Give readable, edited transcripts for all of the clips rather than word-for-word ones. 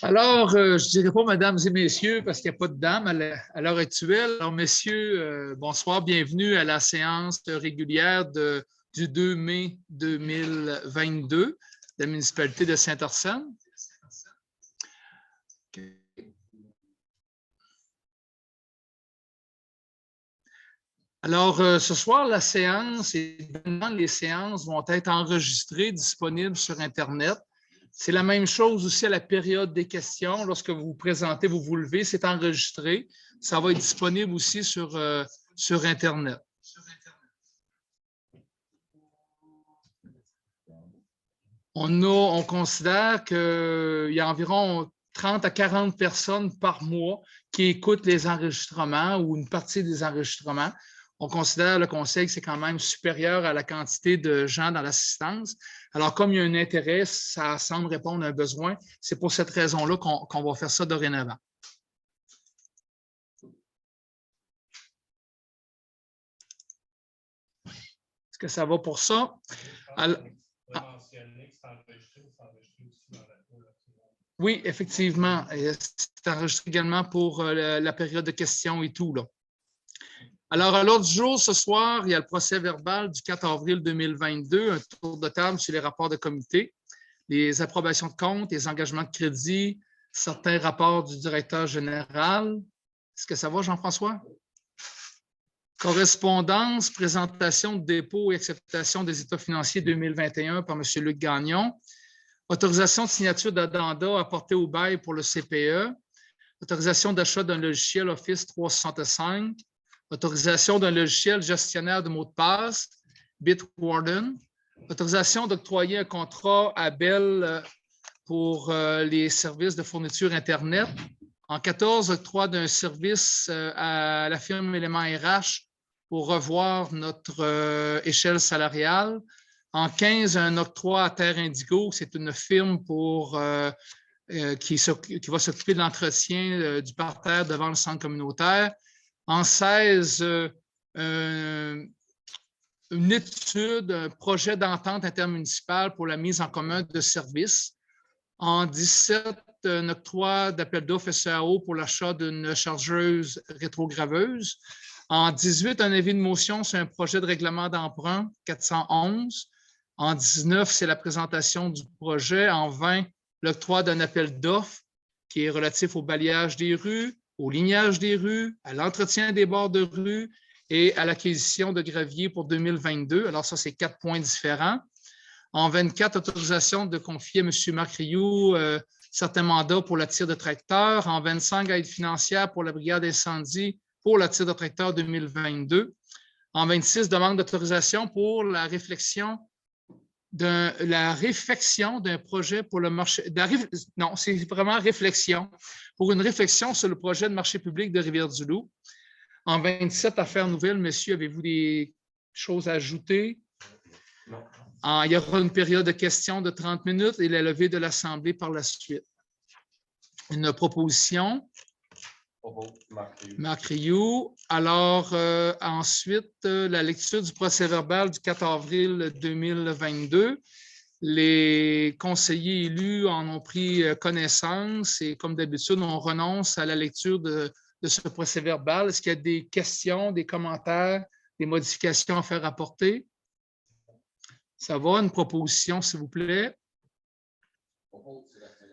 Alors, je ne dirais pas mesdames et messieurs parce qu'il n'y a pas de dames à l'heure actuelle. Alors, messieurs, bonsoir, bienvenue à la séance régulière du 2 mai 2022 de la municipalité de Saint-Arsène. Okay. Alors, ce soir, la séance et les séances vont être enregistrées, disponibles sur Internet. C'est la même chose aussi à la période des questions. Lorsque vous vous présentez, vous vous levez, c'est enregistré. Ça va être disponible aussi sur Internet. On considère qu'il y a environ 30 à 40 personnes par mois qui écoutent les enregistrements ou une partie des enregistrements. On considère le conseil que c'est quand même supérieur à la quantité de gens dans l'assistance. Alors, comme il y a un intérêt, ça semble répondre à un besoin. C'est pour cette raison-là qu'on va faire ça dorénavant. Est-ce que ça va pour ça? Alors, oui, effectivement. C'est enregistré également pour la période de questions et tout, là. Alors, à l'ordre du jour, ce soir, il y a le procès verbal du 4 avril 2022, un tour de table sur les rapports de comité, les approbations de comptes, les engagements de crédit, certains rapports du directeur général. Est-ce que ça va, Jean-François? Correspondance, présentation de dépôt et acceptation des états financiers 2021 par M. Luc Gagnon. Autorisation de signature d'addenda apportée au bail pour le CPE. Autorisation d'achat d'un logiciel Office 365. Autorisation d'un logiciel gestionnaire de mots de passe, Bitwarden. Autorisation d'octroyer un contrat à Bell pour les services de fourniture Internet. En 14, octroi d'un service à la firme Élément RH pour revoir notre échelle salariale. En 15, un octroi à Terre Indigo, c'est une firme qui va s'occuper de l'entretien du parterre devant le centre communautaire. En 16, une étude, un projet d'entente intermunicipale pour la mise en commun de services. En 17, un octroi d'appel d'offres SAO pour l'achat d'une chargeuse rétrograveuse. En 18, un avis de motion sur un projet de règlement d'emprunt 411. En 19, c'est la présentation du projet. En 20, l'octroi d'un appel d'offres qui est relatif au balayage des rues, au lignage des rues, à l'entretien des bords de rue et à l'acquisition de gravier pour 2022. Alors ça, c'est 4 points différents. En 24, autorisation de confier à M. Marc Rioux certains mandats pour la tire de tracteur. En 25, aide financière pour la brigade incendie pour la tire de tracteur 2022. En 26, demande d'autorisation pour la réflexion d'un projet pour le marché. Non, c'est vraiment réflexion. Pour une réflexion sur le projet de marché public de Rivière-du-Loup. En 27, affaires nouvelles, messieurs, avez-vous des choses à ajouter? Non. Il y aura une période de questions de 30 minutes et la levée de l'Assemblée par la suite. Une proposition. Marc Rioux. Alors, ensuite, la lecture du procès-verbal du 4 avril 2022. Les conseillers élus en ont pris connaissance et, comme d'habitude, on renonce à la lecture de ce procès-verbal. Est-ce qu'il y a des questions, des commentaires, des modifications à faire apporter? Ça va, une proposition, s'il vous plaît.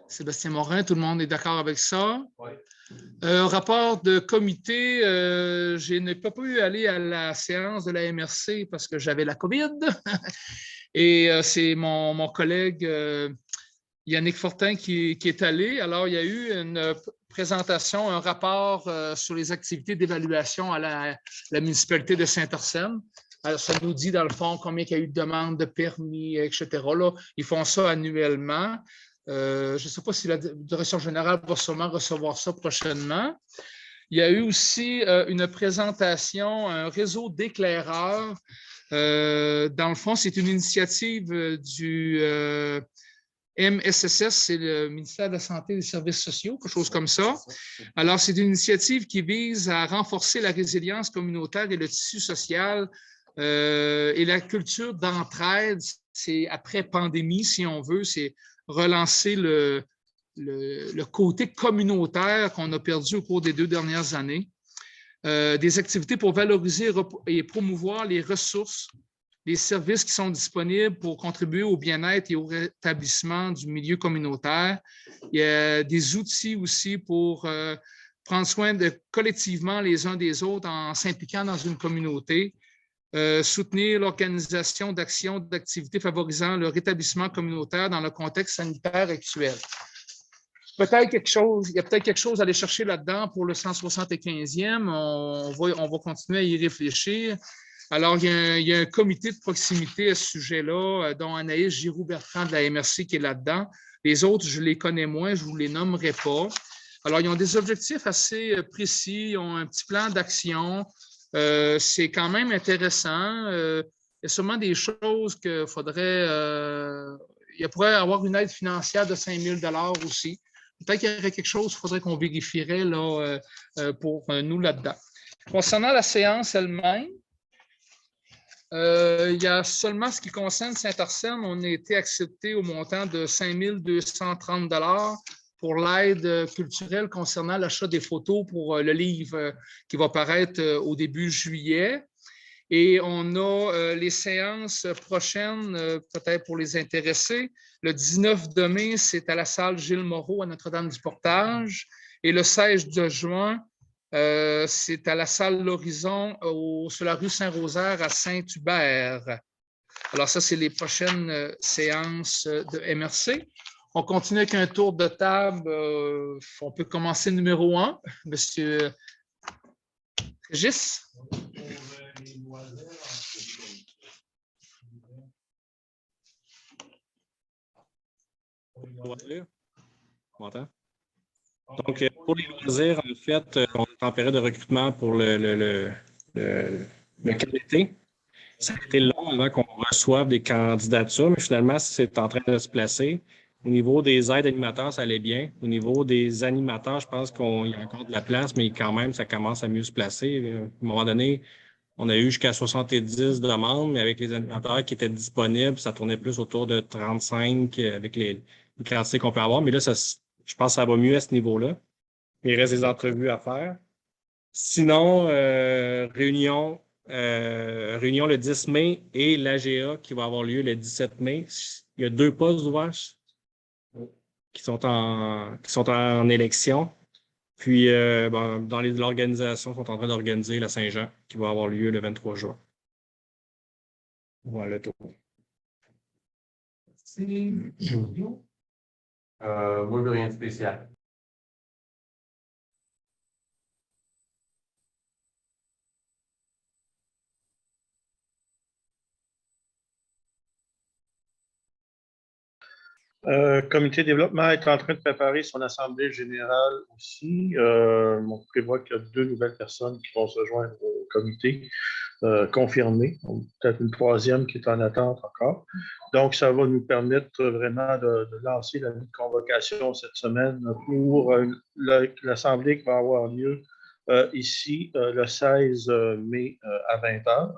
Sébastien Morin, tout le monde est d'accord avec ça? Oui. Rapport de comité, je n'ai pas pu aller à la séance de la MRC parce que j'avais la COVID. Et c'est mon collègue Yannick Fortin qui est allé. Alors, il y a eu une présentation, un rapport sur les activités d'évaluation à la municipalité de Saint-Arsène. Alors, ça nous dit, dans le fond, combien il y a eu de demandes de permis, etc. Là, ils font ça annuellement. Je ne sais pas si la direction générale va sûrement recevoir ça prochainement. Il y a eu aussi une présentation, un réseau d'éclaireurs. Dans le fond, c'est une initiative du MSSS, c'est le ministère de la Santé et des Services sociaux, quelque chose comme ça. Alors, c'est une initiative qui vise à renforcer la résilience communautaire et le tissu social et la culture d'entraide. C'est après pandémie, si on veut, c'est relancer le côté communautaire qu'on a perdu au cours des 2 dernières années. Des activités pour valoriser et promouvoir les ressources, les services qui sont disponibles pour contribuer au bien-être et au rétablissement du milieu communautaire. Il y a des outils aussi pour prendre soin collectivement les uns des autres en s'impliquant dans une communauté. Soutenir l'organisation d'actions, d'activités favorisant le rétablissement communautaire dans le contexte sanitaire actuel. Il y a peut-être quelque chose à aller chercher là-dedans pour le 175e. On va continuer à y réfléchir. Alors, il y a un comité de proximité à ce sujet-là, dont Anaïs Giroux-Bertrand de la MRC qui est là-dedans. Les autres, je les connais moins, je ne vous les nommerai pas. Alors, ils ont des objectifs assez précis, ils ont un petit plan d'action. C'est quand même intéressant. Il y a sûrement des choses qu'il faudrait... il pourrait y avoir une aide financière de 5 000 $ aussi. Peut-être qu'il y aurait quelque chose qu'il faudrait qu'on vérifierait là, pour nous là-dedans. Concernant la séance elle-même, il y a seulement ce qui concerne Saint-Arsène, on a été accepté au montant de 5 230 $ pour l'aide culturelle concernant l'achat des photos pour le livre qui va paraître au début juillet. Et on a les séances prochaines, peut-être pour les intéressés. Le 19 de mai, c'est à la salle Gilles Moreau à Notre-Dame-du-Portage. Et le 16 de juin, c'est à la salle L'Horizon sur la rue Saint-Rosaire à Saint-Hubert. Alors ça, c'est les prochaines séances de MRC. On continue avec un tour de table. On peut commencer numéro 1. Monsieur Régis. Donc, pour les loisirs, en fait, on est en période de recrutement pour le qualité. Ça a été long avant qu'on reçoive des candidatures, mais finalement, c'est en train de se placer. Au niveau des aides animateurs, ça allait bien. Au niveau des animateurs, je pense qu'il y a encore de la place, mais quand même, ça commence à mieux se placer. À un moment donné, on a eu jusqu'à 70 demandes, mais avec les animateurs qui étaient disponibles, ça tournait plus autour de 35 avec les quantités qu'on peut avoir. Mais là, je pense que ça va mieux à ce niveau-là. Il reste des entrevues à faire. Sinon, réunion le 10 mai et l'AGA qui va avoir lieu le 17 mai. Il y a 2 postes ouverts qui sont en élection. Puis, dans l'organisation, ils sont en train d'organiser la Saint-Jean qui va avoir lieu le 23 juin. Voilà le tour. Merci. Moi, rien de spécial. Comité de développement est en train de préparer son assemblée générale aussi. On prévoit qu'il y a 2 nouvelles personnes qui vont se joindre au comité confirmées. Peut-être une 3e qui est en attente encore. Donc, ça va nous permettre vraiment de lancer la convocation cette semaine pour l'assemblée qui va avoir lieu ici le 16 mai à 20h.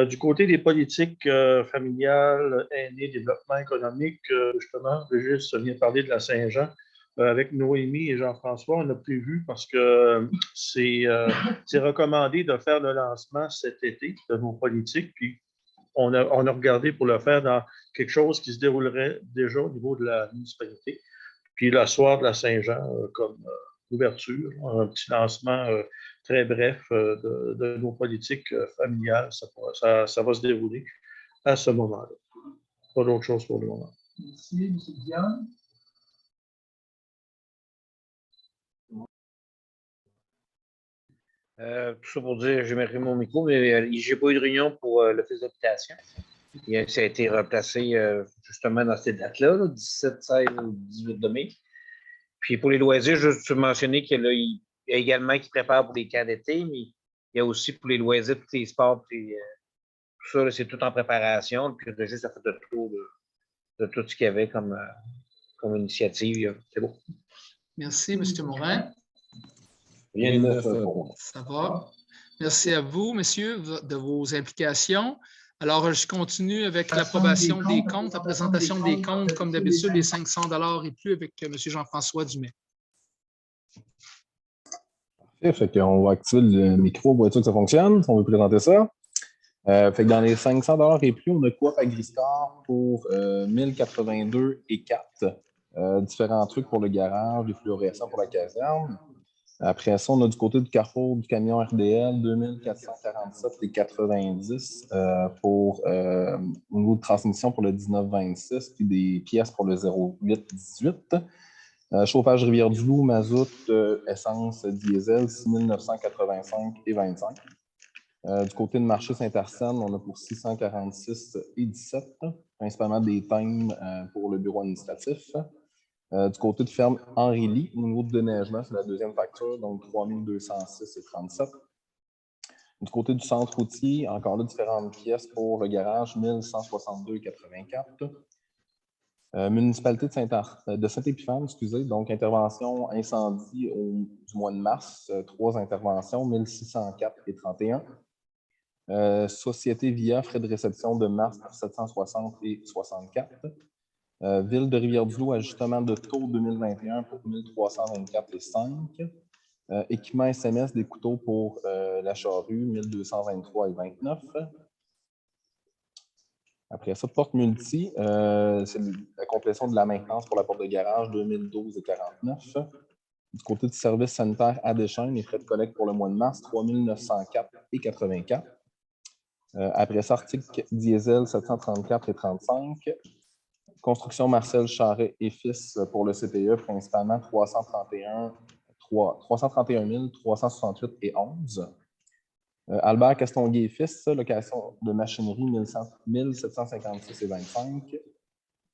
Du côté des politiques familiales, aînées, développement économique, justement, Régis vient parler de la Saint-Jean. Avec Noémie et Jean-François, on a prévu parce que c'est recommandé de faire le lancement cet été de nos politiques. Puis on a regardé pour le faire dans quelque chose qui se déroulerait déjà au niveau de la municipalité. Puis le soir de la Saint-Jean, comme ouverture, un petit lancement très bref de nos politiques familiales. Ça va se dérouler à ce moment-là. Pas d'autre chose pour le moment. Merci, M. Diane. Tout ça pour dire, j'ai marqué mon micro, mais je n'ai pas eu de réunion pour l'office d'habitation. Ça a été replacé justement dans cette date-là, là, 17, 16 ou 18 de mai. Puis pour les loisirs, juste mentionner qu'il y a également qui prépare pour les camps d'été, mais il y a aussi pour les loisirs, tous les sports, puis, tout ça, c'est tout en préparation. Puis le registre a fait le tour de tout ce qu'il y avait comme initiative. C'est bon. Merci, M. Morin. Rien de neuf pour moi. Ça va. Merci à vous, messieurs, de vos implications. Alors, je continue avec l'approbation des comptes, la présentation des comptes, comme d'habitude, les 500 $ et plus avec M. Jean-François Dumais. Fait qu'on va activer le micro pour être sûr que ça fonctionne. On veut présenter ça. Fait que dans les 500 $ et plus, on a Coop Agriscore pour 1082 et 4. Différents trucs pour le garage, des fluorescents pour la caserne. Après ça, on a du côté du Carrefour du camion RDL 2447 et 90 pour au niveau de transmission pour le 1926 puis des pièces pour le 0818. Chauffage Rivière-du-Loup, mazout, essence, diesel 6985 et 25. Du côté de marché Saint-Arsène, on a pour 646 et 17, principalement des thèmes pour le bureau administratif. Du côté de ferme Henri-Ly, au niveau de déneigement, c'est la deuxième facture, donc 3206 et 37. Du côté du centre routier, encore là, différentes pièces pour le garage, 1162 et 84. Municipalité de Saint-Épiphane, excusez, donc intervention incendie du mois de mars, 3 interventions, 1604 et 31. Société Via, frais de réception de mars pour 760 et 64. Ville de Rivière-du-Loup, ajustement de taux 2021 pour 1324 et 5. Équipement SMS des couteaux pour la charrue, 1223 et 29. Après ça, porte multi, c'est la complétion de la maintenance pour la porte de garage, 2012 et 49. Du côté du service sanitaire à Deschênes, les frais de collecte pour le mois de mars, 3904 et 84. Après ça, article diesel, 734 et 35. Construction Marcel Charret et Fils pour le CPE, principalement 331 368 et 11. Albert Castonguay et Fils, location de machinerie 1756 et 25. Du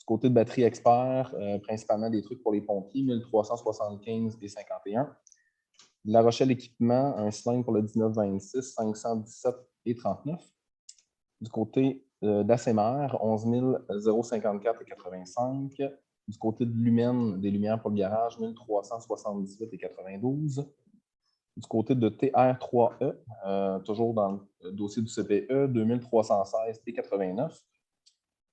côté de batterie expert, principalement des trucs pour les pompiers, 1375 et 51. La Rochelle Équipement, un cylindre pour le 1926, 517 et 39. Du côté d'Assemer, 11 054 et 85. Du côté de Lumen, des lumières pour le garage, 1378 et 92. Du côté de TR3E, toujours dans le dossier du CPE, 2316 et 89.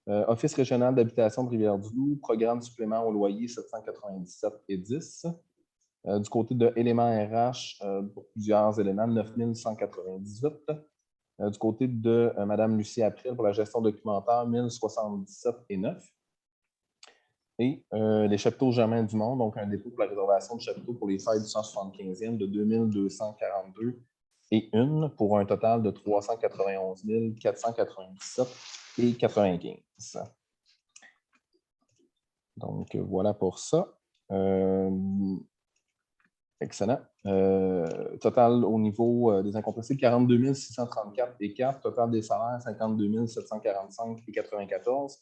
Office régional d'habitation de Rivière-du-Loup, programme supplément au loyer 797 et 10. Du côté de éléments RH, pour plusieurs éléments, 9198. Du côté de Mme Lucie April pour la gestion documentaire, 1077 et 9. Et les chapiteaux Germain du Monde, donc un dépôt pour la réservation de chapiteaux pour les fêtes du 175e de 2242 et 1 pour un total de 391 497 et 95. Donc voilà pour ça. Excellent. Total au niveau des incompressibles, 42 634 et 4. Total des salaires, 52 745 et 94.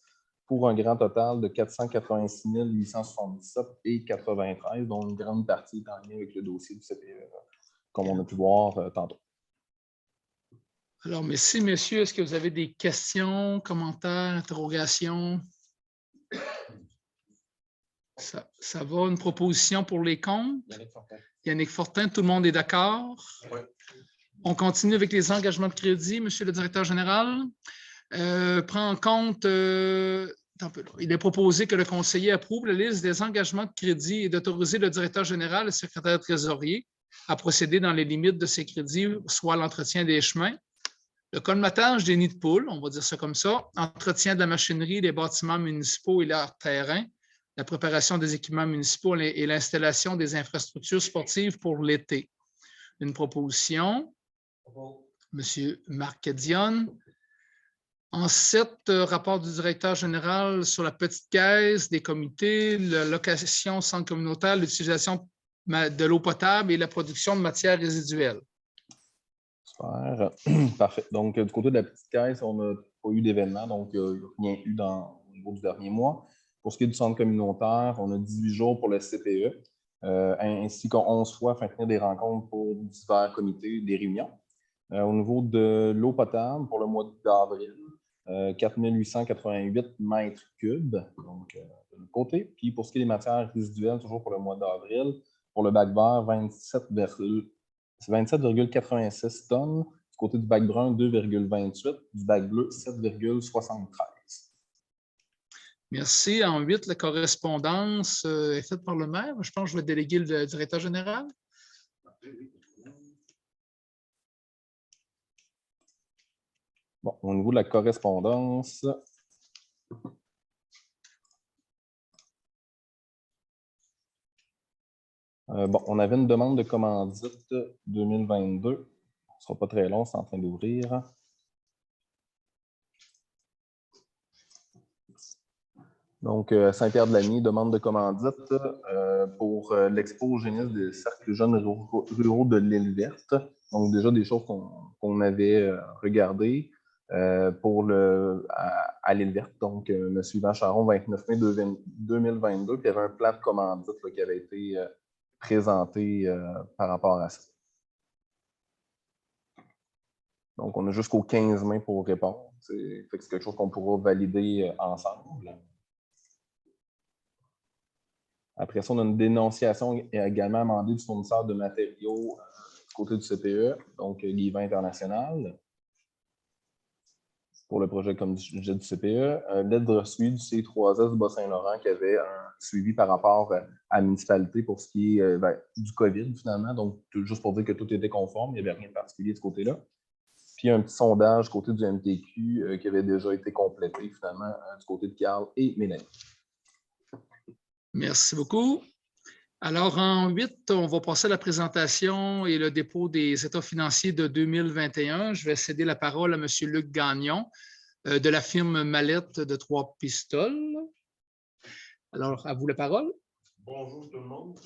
Pour un grand total de 486 877 et 93, dont une grande partie est en lien avec le dossier du CPE, comme on a pu voir tantôt. Alors, merci, messieurs. Est-ce que vous avez des questions, commentaires, interrogations? Ça va, une proposition pour les comptes? Yannick Fortin, tout le monde est d'accord? Oui. On continue avec les engagements de crédit, monsieur le directeur général. Prend en compte, il est proposé que le conseiller approuve la liste des engagements de crédit et d'autoriser le directeur général et le secrétaire trésorier à procéder dans les limites de ces crédits, soit l'entretien des chemins, le colmatage des nids de poules, on va dire ça comme ça, entretien de la machinerie, des bâtiments municipaux et leurs terrains, la préparation des équipements municipaux et l'installation des infrastructures sportives pour l'été. Une proposition, M. Marc Dion. En 7, rapport du directeur général sur la petite caisse des comités, la location centre communautaire, l'utilisation de l'eau potable et la production de matières résiduelles. Super. Parfait. Donc, du côté de la petite caisse, on n'a pas eu d'événement, donc il n'y a rien eu au niveau du dernier mois. Pour ce qui est du centre communautaire, on a 18 jours pour le CPE, ainsi qu'11 fois afin de tenir des rencontres pour divers comités, des réunions. Au niveau de l'eau potable, pour le mois d'avril, 4888 mètres cubes, donc de l'autre côté. Puis pour ce qui est des matières résiduelles, toujours pour le mois d'avril, pour le bac vert, 27,86 tonnes. Du côté du bac brun, 2,28. Du bac bleu, 7,73. Merci. En 8, la correspondance est faite par le maire. Je pense que je vais déléguer le directeur général. Bon, au niveau de la correspondance, on avait une demande de commandite 2022. Ce ne sera pas très long, c'est en train d'ouvrir. Donc, Saint-Pierre-de-Lagny, demande de commandite pour l'expo Génie des cercles jeunes ruraux de l'île verte. Donc, déjà des choses qu'on avait regardées à l'île verte. Donc, M. Yvan Charon, 29 mai 2022, puis il y avait un plan de commandite là, qui avait été présenté par rapport à ça. Donc, on a jusqu'au 15 mai pour répondre. C'est quelque chose qu'on pourra valider ensemble. Après ça, on a une dénonciation également amendée du fournisseur de matériaux du côté du CPE, donc Guy-Vin International, pour le projet comme du CPE. L'aide reçue du C3S du Bas-Saint-Laurent qui avait un suivi par rapport à la municipalité pour ce qui est du COVID finalement. Donc, juste pour dire que tout était conforme, il n'y avait rien de particulier de ce côté-là. Puis un petit sondage du côté du MTQ qui avait déjà été complété finalement du côté de Carl et Mélanie. Merci beaucoup. Alors, en 8, on va passer à la présentation et le dépôt des états financiers de 2021. Je vais céder la parole à M. Luc Gagnon de la firme Mallette de Trois-Pistoles. Alors, à vous la parole. Bonjour tout le monde.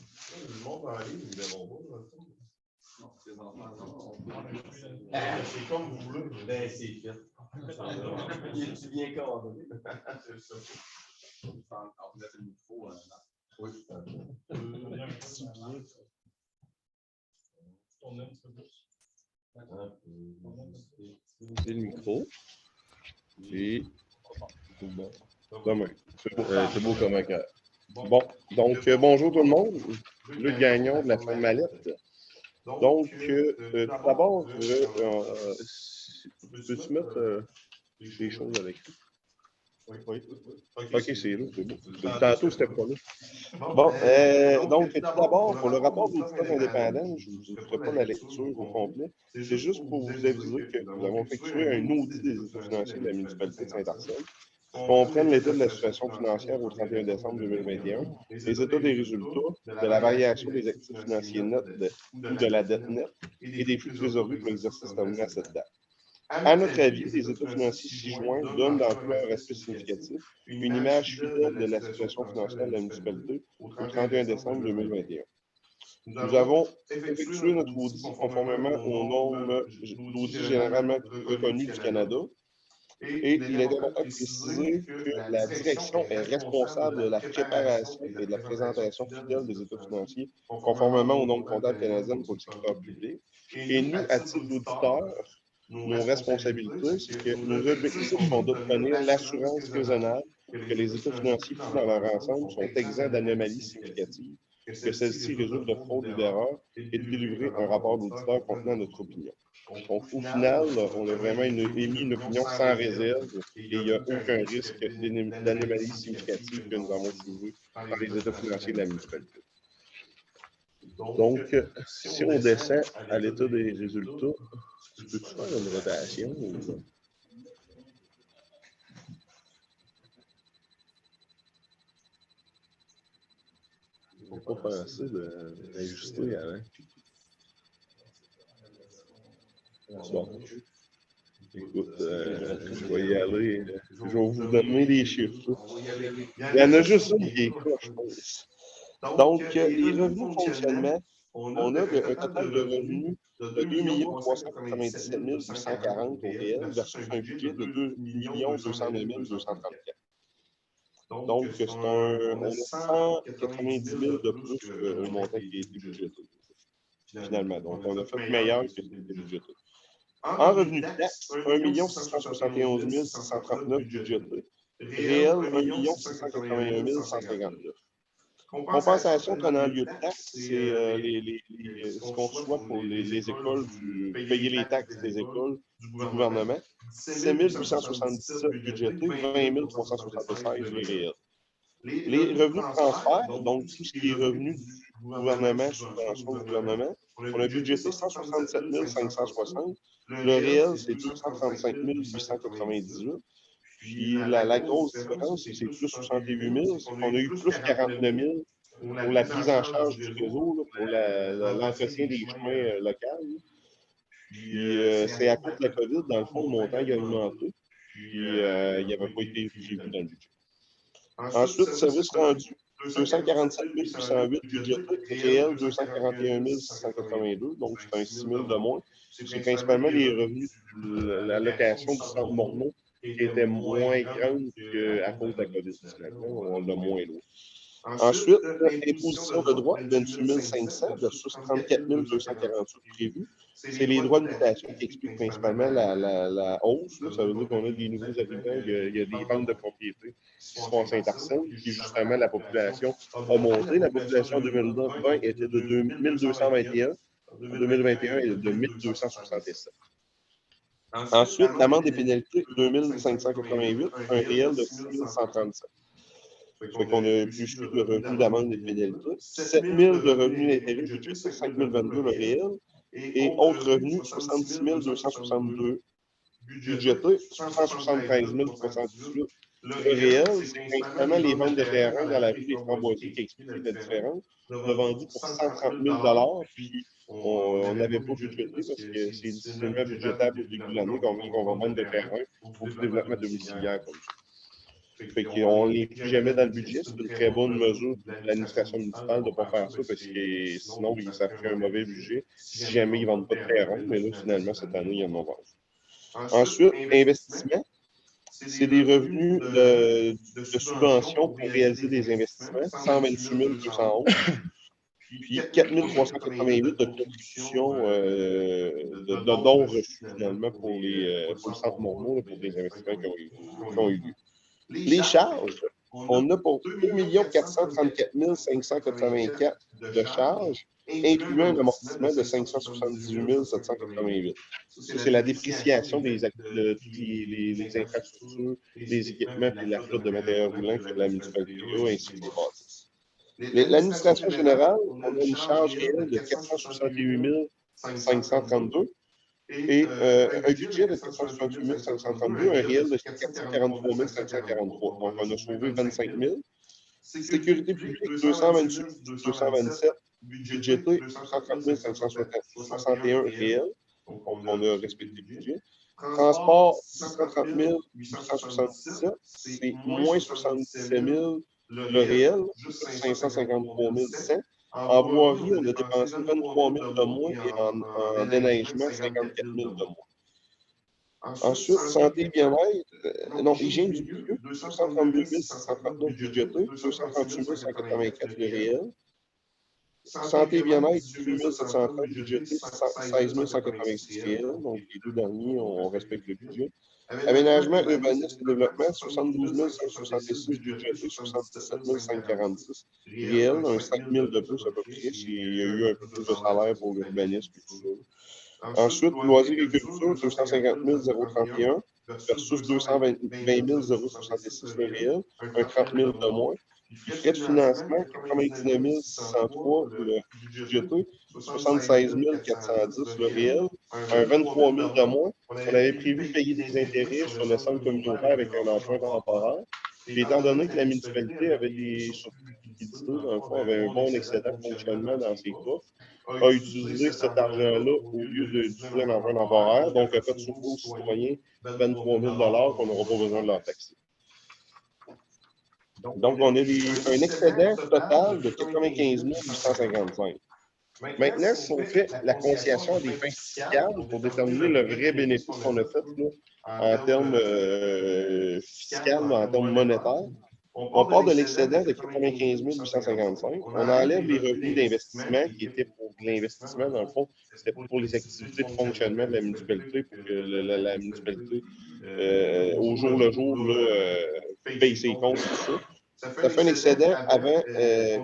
Le monde en ligne, évidemment pas. C'est comme vous voulez. Ben, c'est fait. Il est bien cadré. C'est ça. On met le micro. Oui, tout à fait. C'est le micro. Et demain. C'est beau comme un cœur. Bon, donc bonjour tout le monde. Luc Gagnon de la firme Mallette. Donc, tout d'abord, peux-tu mettre des choses avec lui? Oui. OK, c'est là, c'est beau. Tantôt, c'était pas là. Bon, donc, tout d'abord, pour le rapport d'auditeur indépendant, je ne vous ferai pas la lecture au complet. C'est juste pour vous aviser que nous avons effectué un audit des états financiers de la municipalité de Saint-Arsène, qui comprennent l'état de la situation financière au 31 décembre 2021, les états des résultats, de la variation des actifs financiers nets ou de la dette nette et des flux de trésorerie pour l'exercice terminé à cette date. À notre avis, les états financiers ci-joints donnent dans tous leurs aspects significatifs une image fidèle de la situation financière de la municipalité au 31 décembre 2021. Nous avons effectué notre audit conformément aux normes d'audit généralement reconnues du Canada. Et il est important de préciser que la direction est responsable de la préparation et de la présentation fidèle des états financiers conformément aux normes comptables canadiennes pour le secteur public. Et nous, à titre d'auditeur, nos responsabilités, c'est que nos objectifs sont d'obtenir l'assurance raisonnable que les états financiers pris dans leur ensemble sont exempts d'anomalies significatives, que celles-ci résultent de fraude ou d'erreurs, et de délivrer un rapport d'auditeur contenant notre opinion. Donc, au final, on a vraiment émis une opinion sans réserve et il n'y a aucun risque d'anomalie significative que nous avons trouvée dans les états financiers de la municipalité. Donc, si on descend à l'état des résultats, tu peux-tu faire une rotation? Ou... Je n'ai pas pensé d'ajuster avant. Bon. Écoute, je vais y aller. Je vais vous donner les chiffres. Il y en a juste une qui est quoi, je pense. Donc, les revenus de fonctionnement, on a un total de revenus de 2 397 840 au réel versus un budget de 2 209 234. Donc, on a 190 000 de plus au montant qui a été budgété, finalement. Donc, on a fait meilleur que ce qui était budgété. En revenu de taxe, 1 671 639 budgétés. Réel, 1 681 159. Compensation tenant lieu de taxes, c'est ce qu'on reçoit pour les écoles, payer les taxes des écoles du gouvernement. 7 877 budgétés, 20 376 les réels. Les revenus de transfert, donc tout ce qui est revenu du gouvernement, subvention du gouvernement, on a budgété 167 560. Le réel, c'est 235 898. Puis la grosse différence, c'est plus 68 000, c'est qu'on a eu plus 49 000 pour la prise en charge du réseau, là, pour l'entretien des chemins locaux. Puis c'est à cause de la COVID, dans le fond, le montant il a augmenté. Puis il n'avait pas été prévu dans le budget. Ensuite, service rendu, 247 808 budgétés, réel 241 682, donc c'est un 6 000 de moins. C'est principalement les revenus de la location du centre Morneau qui était moins grande qu'à cause de la COVID. On l'a moins loin. Ensuite, imposition de droits, 28 500 versus 34 248 prévus. C'est les droits de mutation qui expliquent principalement la hausse. Là. Ça veut dire qu'on a des nouveaux habitants, il y a des ventes de propriétés qui se font à Saint-Arsène, puis justement, la population a monté. La population en 2020 était de 1221. En 2021, elle est de 1267. Ensuite, l'amende des pénalités, 2588, un réel de 6137. Fait qu'on a plus le revenu d'amende des pénalités. 7 000 de revenus d'intérêt budgétés, 5 022 le réel. Et autres revenus, 66 262 budgétés, 173 318 le réel. C'est principalement les ventes de terrain dans la rue des Framboisiers qui expliquent la différence. On a vendu pour 130 000 puis on n'avait pas budgété parce que c'est difficilement budgétable au début de l'année qu'on va vendre des terrains pour du développement domiciliaire comme ça. Fait qu'on ne les plie jamais dans le budget. C'est une très bonne mesure de l'administration municipale de ne pas faire ça parce que sinon, ça fait un mauvais budget si jamais ils ne vendent pas de terrain. Mais là, finalement, cette année, ils en ont vendu. Ensuite, investissement. C'est des revenus de subventions pour réaliser des investissements. 128 211. Puis 4 388 de contributions de dons reçus finalement pour le centre Morneau, pour des investissements qui ont eu lieu. Les charges, on a pour 2 434 584 de charges, incluant un amortissement de 578 788. C'est la dépréciation des infrastructures, des équipements et la flotte de matériel roulant que la municipalité a, ainsi que des bâtisses. L'administration générale, on a une charge réelle de 468 532. Et un budget de 468 532, un réel de 443 543. Donc, on a sauvé 25 000. Sécurité publique, 228 227. Budgété, 230 561 réel. Donc, on a respecté le budget. Transport, 630 877. C'est moins 77 000 le réel, 553 100. En voirie, on a dépensé 23 000 de moins et en déneigement, 54 000 de moins. Ensuite, santé et bien-être, hygiène du milieu, 232 639 budgétés, 238 184 le réel. Santé et bien-être, 18 730 budgétés, 16 186 réel. Donc, les deux derniers, on respecte le budget. Aménagement, urbanisme et développement, 72 166 budgétés, 77 546 réel, un 5 000 de plus à peu près. Il y a eu un peu plus de salaire pour l'urbanisme et tout ça. Ensuite, loisirs et culture, 250 031 versus 220 066 le réel, un 30 000 de moins. Les frais de financement, 99 603 le budgété, 76 410 le réel, un 23 000 de moins. On avait prévu de payer des intérêts sur le centre communautaire avec un emprunt temporaire. Puis, étant donné que la municipalité avait des surplus de liquidités, dans le fond, avait un bon excédent de fonctionnement dans ses coffres, a utilisé cet argent-là au lieu d'utiliser un emprunt temporaire. Donc, a fait souffrir aux citoyens 23 000 qu'on n'aura pas besoin de leur taxer. Donc, on a un excédent total de 95 855. Maintenant, si on fait la conciliation des fins fiscales pour déterminer le vrai bénéfice qu'on a fait là, en termes fiscaux, en termes monétaires, on part de l'excédent de 95 855. On enlève les revenus d'investissement qui étaient pour l'investissement, dans le fond, c'était pour les activités de fonctionnement de la municipalité, pour que la municipalité, au jour le jour, là, paye ses comptes, tout ça. Ça fait un excédent avant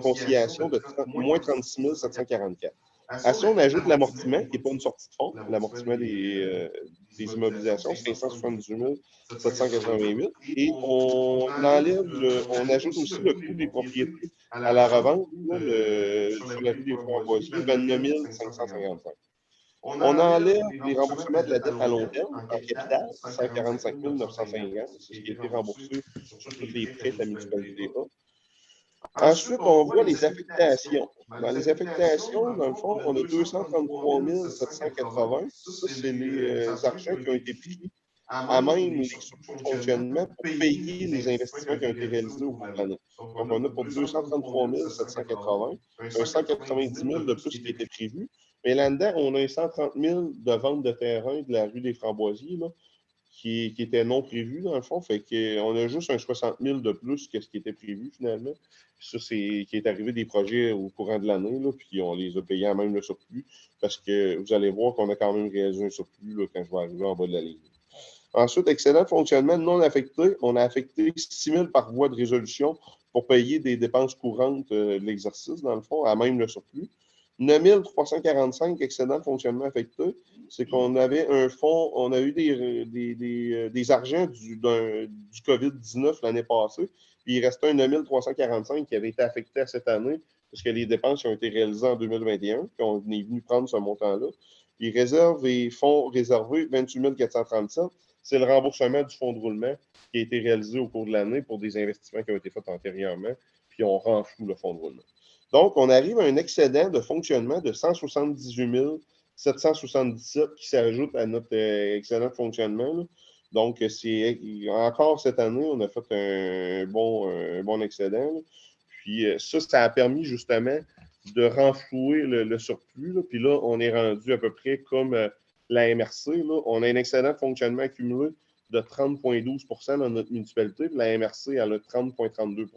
conciliation de moins 36 744. À ça, on ajoute l'amortissement, qui n'est pas une sortie de fonds, l'amortissement des immobilisations, 578 788. Et on ajoute aussi le coût des propriétés à la revente sur la rue des Framboisiers, 29 555. On enlève les remboursements de la dette à long terme en capital, 145 950. C'est ce qui a été remboursé sur tous les prêts de la municipalité A. Ensuite, on voit les affectations. Dans les affectations, dans le fond, on a 233 780. Ça, c'est les argents qui ont été pris à même les surcoûts de fonctionnement pour payer les investissements qui ont été réalisés au cours de l'année. Donc, on a pour 233 780, un 190 000 de plus qui était prévu. Mais là-dedans, on a un 130 000 de vente de terrain de la rue des Framboisiers là, qui était non prévu, dans le fond. Fait qu'on a juste un 60 000 de plus que ce qui était prévu, finalement. Ça, c'est qui est arrivé des projets au courant de l'année, là, puis on les a payés à même le surplus, parce que vous allez voir qu'on a quand même réalisé un surplus là, quand je vais arriver en bas de la ligne. Ensuite, excédent de fonctionnement non affecté. On a affecté 6 000 par voie de résolution pour payer des dépenses courantes de l'exercice, dans le fond, à même le surplus. 9 345 excédents de fonctionnement affectés. C'est qu'on avait un fonds, on a eu des argents du COVID-19 l'année passée, puis il restait un 9 345 qui avait été affecté à cette année, parce que les dépenses ont été réalisées en 2021, puis on est venu prendre ce montant-là. Les réserves et fonds réservés, 28 437. C'est le remboursement du fonds de roulement qui a été réalisé au cours de l'année pour des investissements qui ont été faits antérieurement, puis on renfloue le fonds de roulement. Donc, on arrive à un excédent de fonctionnement de 178 777 qui s'ajoute à notre excédent de fonctionnement. Là. Donc, encore cette année, on a fait un bon excédent. Là. Puis ça a permis justement de renflouer le surplus. Là. Puis là, on est rendu à peu près comme la MRC. Là. On a un excédent de fonctionnement accumulé de 30,12 dans notre municipalité. Puis la MRC, elle a 30,32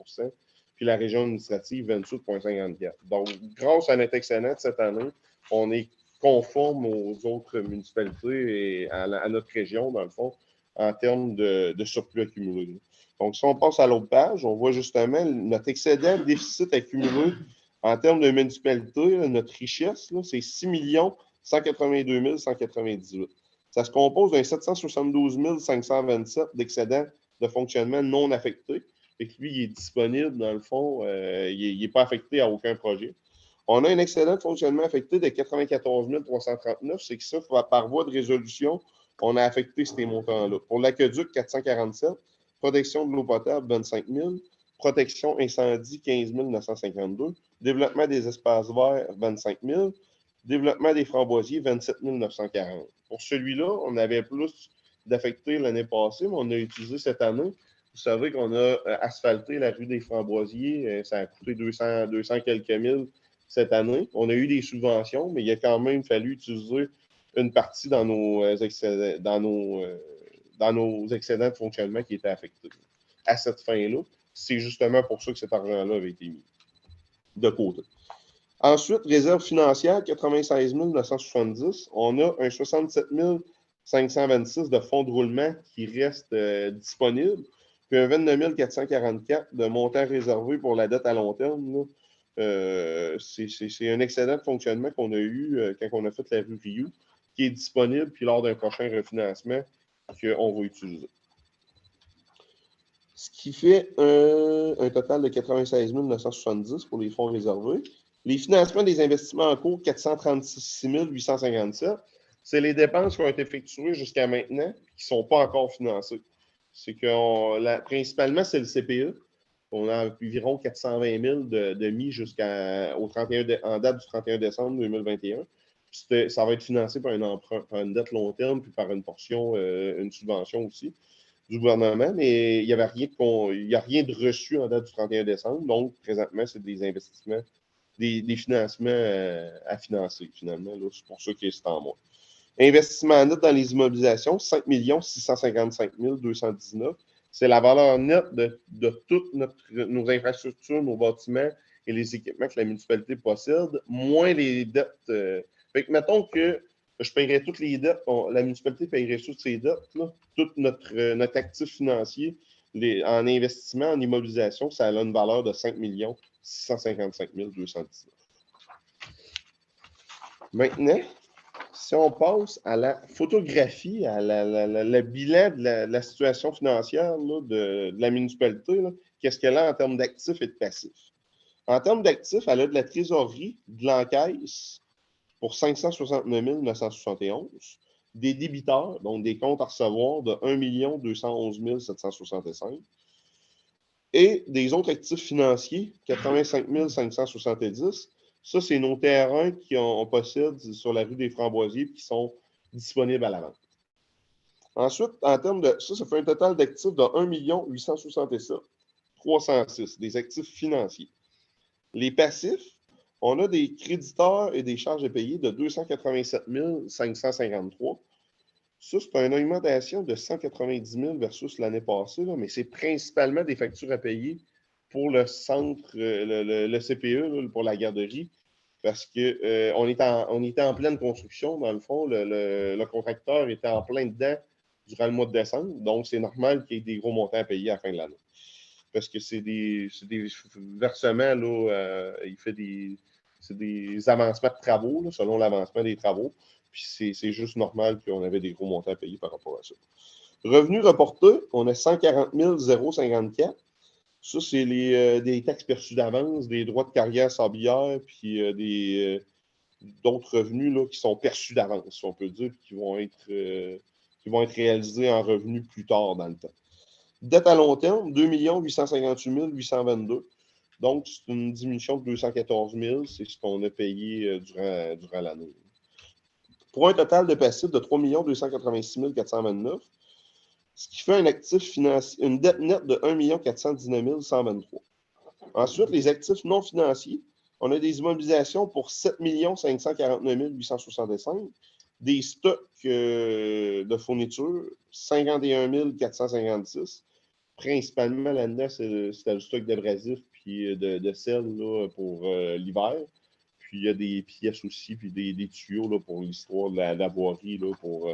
puis la région administrative, 28,54. Donc, grâce à notre excédent de cette année, on est conforme aux autres municipalités et à notre région, dans le fond, en termes de surplus accumulé. Donc, si on passe à l'autre page, on voit justement notre excédent déficit accumulé en termes de municipalité, notre richesse, c'est 6 182 198. Ça se compose d'un 772 527 d'excédent de fonctionnement non affecté. Et que lui, il est disponible, dans le fond, il n'est pas affecté à aucun projet. On a un excédent de fonctionnement affecté de 94 339. C'est que ça, par voie de résolution, on a affecté ces montants-là. Pour l'aqueduc, 447. Protection de l'eau potable, 25 000. Protection incendie, 15 952. Développement des espaces verts, 25 000. Développement des framboisiers, 27 940. Pour celui-là, on avait plus d'affectés l'année passée, mais on a utilisé cette année. Vous savez qu'on a asphalté la rue des Framboisiers. Ça a coûté 200 quelques mille cette année. On a eu des subventions, mais il a quand même fallu utiliser une partie dans nos excédents de fonctionnement qui étaient affectés. À cette fin-là, c'est justement pour ça que cet argent-là avait été mis de côté. Ensuite, réserve financière, 96 970. On a un 67 526 de fonds de roulement qui restent disponibles. Puis un 29 444 de montant réservé pour la dette à long terme. C'est un excédent de fonctionnement qu'on a eu quand on a fait la rue Rioux, qui est disponible, puis lors d'un prochain refinancement qu'on va utiliser. Ce qui fait un total de 96 970 pour les fonds réservés. Les financements des investissements en cours, 436 857. C'est les dépenses qui ont été effectuées jusqu'à maintenant qui ne sont pas encore financées. C'est que principalement, c'est le CPE. On a environ 420 000 de mis en date du 31 décembre 2021. Ça va être financé par un emprunt, par une dette long terme, puis par une portion, une subvention aussi du gouvernement, mais il n'y a rien de reçu en date du 31 décembre. Donc, présentement, c'est des investissements, des financements à financer, finalement. C'est pour ça que c'est en moins. Investissement net dans les immobilisations, 5 655 219. C'est la valeur nette de toutes nos infrastructures, nos bâtiments et les équipements que la municipalité possède, moins les dettes. Fait que mettons que je paierais toutes les dettes, la municipalité paierait toutes ces dettes, là, tout notre actif financier, en investissement, en immobilisation, ça a une valeur de 5 655 219. Maintenant, si on passe à la photographie, à le bilan de la situation financière là, de la municipalité, qu'est-ce qu'elle a en termes d'actifs et de passifs? En termes d'actifs, elle a de la trésorerie, de l'encaisse pour 569 971, des débiteurs, donc des comptes à recevoir de 1 211 765, et des autres actifs financiers, 85 570. Ça, c'est nos terrains qu'on possède sur la rue des Framboisiers et qui sont disponibles à la vente. Ensuite, en termes de ça fait un total d'actifs de 1 867 306, des actifs financiers. Les passifs, on a des créditeurs et des charges à payer de 287 553. Ça, c'est une augmentation de 190 000 versus l'année passée, là, mais c'est principalement des factures à payer pour le centre, le CPE, là, pour la garderie, parce qu'on était en pleine construction, dans le fond. Le contracteur était en plein dedans durant le mois de décembre, donc c'est normal qu'il y ait des gros montants à payer à la fin de l'année. Parce que c'est des versements, là, c'est des avancements de travaux, là, selon l'avancement des travaux. Puis c'est juste normal qu'on avait des gros montants à payer par rapport à ça. Revenus reportés, on a 140 054. Ça, c'est des taxes perçues d'avance, des droits de carrière sablière, puis d'autres revenus là, qui sont perçus d'avance, si on peut dire, puis qui vont être réalisés en revenus plus tard dans le temps. Dette à long terme, 2 858 822. Donc, c'est une diminution de 214 000. C'est ce qu'on a payé durant l'année. Pour un total de passifs de 3 286 429, ce qui fait un actif financier, une dette nette de 1 419 123. Ensuite, les actifs non financiers, on a des immobilisations pour 7 549 865, des stocks de fournitures, 51 456. Principalement, là-dedans, c'est le stock d'abrasifs puis de sel là, pour l'hiver. Puis il y a des pièces aussi, puis des tuyaux là, pour l'histoire de la voirie, là, pour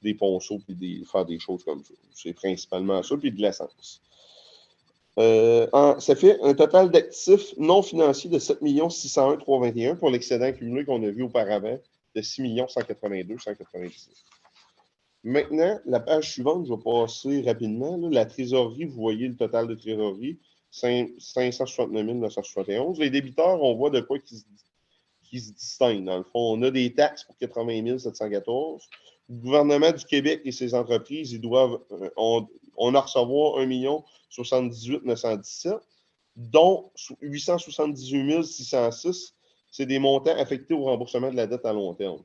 des ponceaux, puis faire des choses comme ça. C'est principalement ça, puis de l'essence. Ça fait un total d'actifs non financiers de 7 601 321 pour l'excédent cumulé qu'on a vu auparavant de 6 182 199. Maintenant, la page suivante, je vais passer rapidement. Là. La trésorerie, vous voyez le total de trésorerie, 569 971. Les débiteurs, on voit de quoi qui se distinguent. Dans le fond, on a des taxes pour 80 714. Le gouvernement du Québec et ses entreprises, ils doivent, on a recevoir 1 078 917, dont 878 606, c'est des montants affectés au remboursement de la dette à long terme.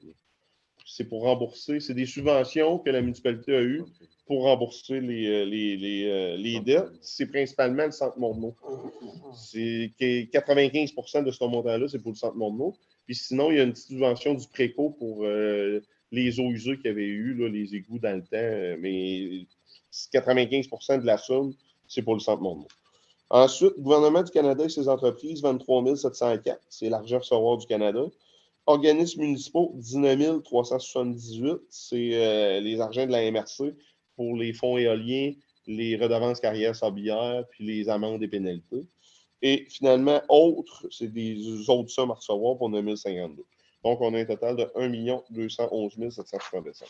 C'est pour rembourser, c'est des subventions que la municipalité a eues pour rembourser les dettes. C'est principalement le Centre Morneau. C'est 95 de ce montant-là, c'est pour le Centre Morneau. Puis sinon, il y a une petite subvention du Préco pour les eaux usées qu'il y avait eu, là, les égouts dans le temps, mais 95 de la somme, c'est pour le Centre Morneau. Ensuite, le gouvernement du Canada et ses entreprises, 23 704, c'est l'argent à recevoir du Canada. Organismes municipaux, 19 378, c'est les argents de la MRC pour les fonds éoliens, les redevances carrières sablières, puis les amendes et pénalités. Et finalement, autres, c'est des autres sommes à recevoir pour 9 052. Donc, on a un total de 1 211 765.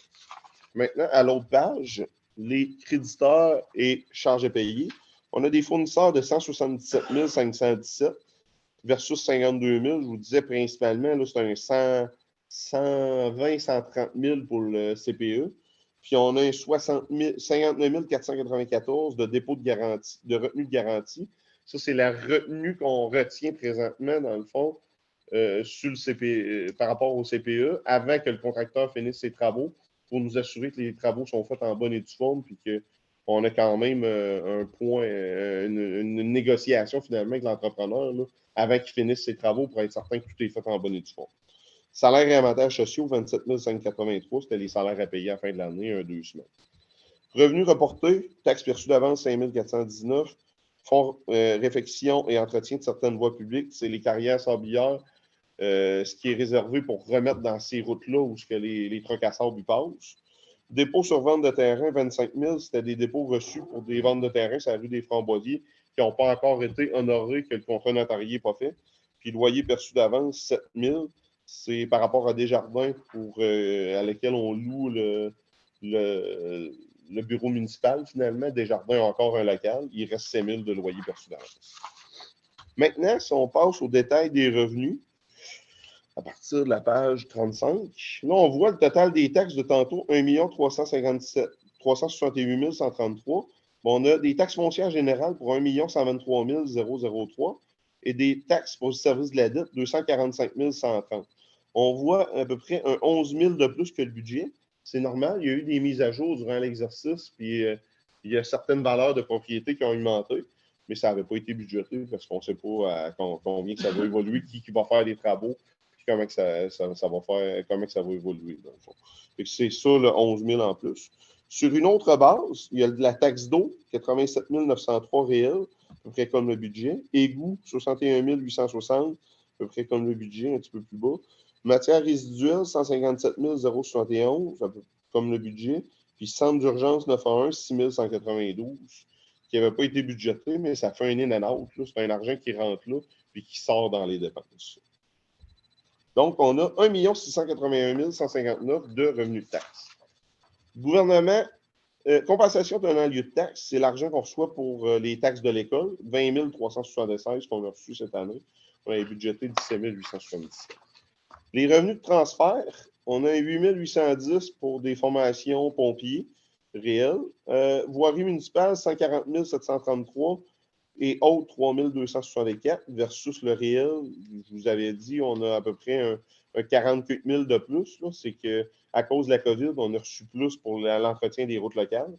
Maintenant, à l'autre page, les créditeurs et charges à payer. On a des fournisseurs de 177 517 versus 52 000. Je vous disais principalement, c'est un 120-130 000 pour le CPE. Puis on a un 59 494 de dépôt de garantie, de retenue de garantie. Ça, c'est la retenue qu'on retient présentement, dans le fond, sur le CPE, par rapport au CPE, avant que le contracteur finisse ses travaux, pour nous assurer que les travaux sont faits en bonne et due forme, puis qu'on a quand même un point, une négociation finalement avec l'entrepreneur là, avant qu'il finisse ses travaux pour être certain que tout est fait en bonne et due forme. Salaires et avantages sociaux, 27 583, c'était les salaires à payer à la fin de l'année, 2 semaines. Revenus reportés, taxes perçues d'avance, 5 419. Fonds réfection et entretien de certaines voies publiques, c'est les carrières sablières, ce qui est réservé pour remettre dans ces routes-là où les trucks à sable passent. Dépôt sur vente de terrain, 25 000, c'était des dépôts reçus pour des ventes de terrain sur la rue des Framboisiers qui n'ont pas encore été honorés, que le contrat notarié n'est pas fait. Puis loyer perçu d'avance, 7 000, c'est par rapport à Desjardins à lesquels on loue le bureau municipal, finalement. Desjardins a encore un local. Il reste 7 000 de loyer perçu d'avance. Maintenant, si on passe au détail des revenus, à partir de la page 35, là, on voit le total des taxes de tantôt, 1 368 133. Bon, on a des taxes foncières générales pour 1 123 003 et des taxes pour le service de la dette, 245 130. On voit à peu près un 11 000 de plus que le budget. C'est normal, il y a eu des mises à jour durant l'exercice, puis il y a certaines valeurs de propriété qui ont augmenté, mais ça n'avait pas été budgété parce qu'on ne sait pas combien que ça va évoluer, qui va faire des travaux, puis comment que ça va faire, comment que ça va évoluer, dans le fond. C'est ça, le 11 000 en plus. Sur une autre base, il y a de la taxe d'eau, 87 903 réels, à peu près comme le budget. Égout, 61 860, à peu près comme le budget, un petit peu plus bas. Matières résiduelles, 157 071, à peu comme le budget. Puis centre d'urgence 911, 6 192, qui n'avait pas été budgété, mais ça fait un in and out. C'est un argent qui rentre là, puis qui sort dans les dépenses. Donc, on a 1 681 159 de revenus de taxes. Gouvernement, compensation d'un lieu de taxe, c'est l'argent qu'on reçoit pour les taxes de l'école, 20 376 qu'on a reçu cette année. On avait budgété 17 877. Les revenus de transfert, on a 8 810 pour des formations pompiers réelles. Voirie municipale, 140 733 et autres, 3 264 versus le réel. Je vous avais dit, on a à peu près un 48 000 de plus. C'est qu'à cause de la COVID, on a reçu plus pour l'entretien des routes locales.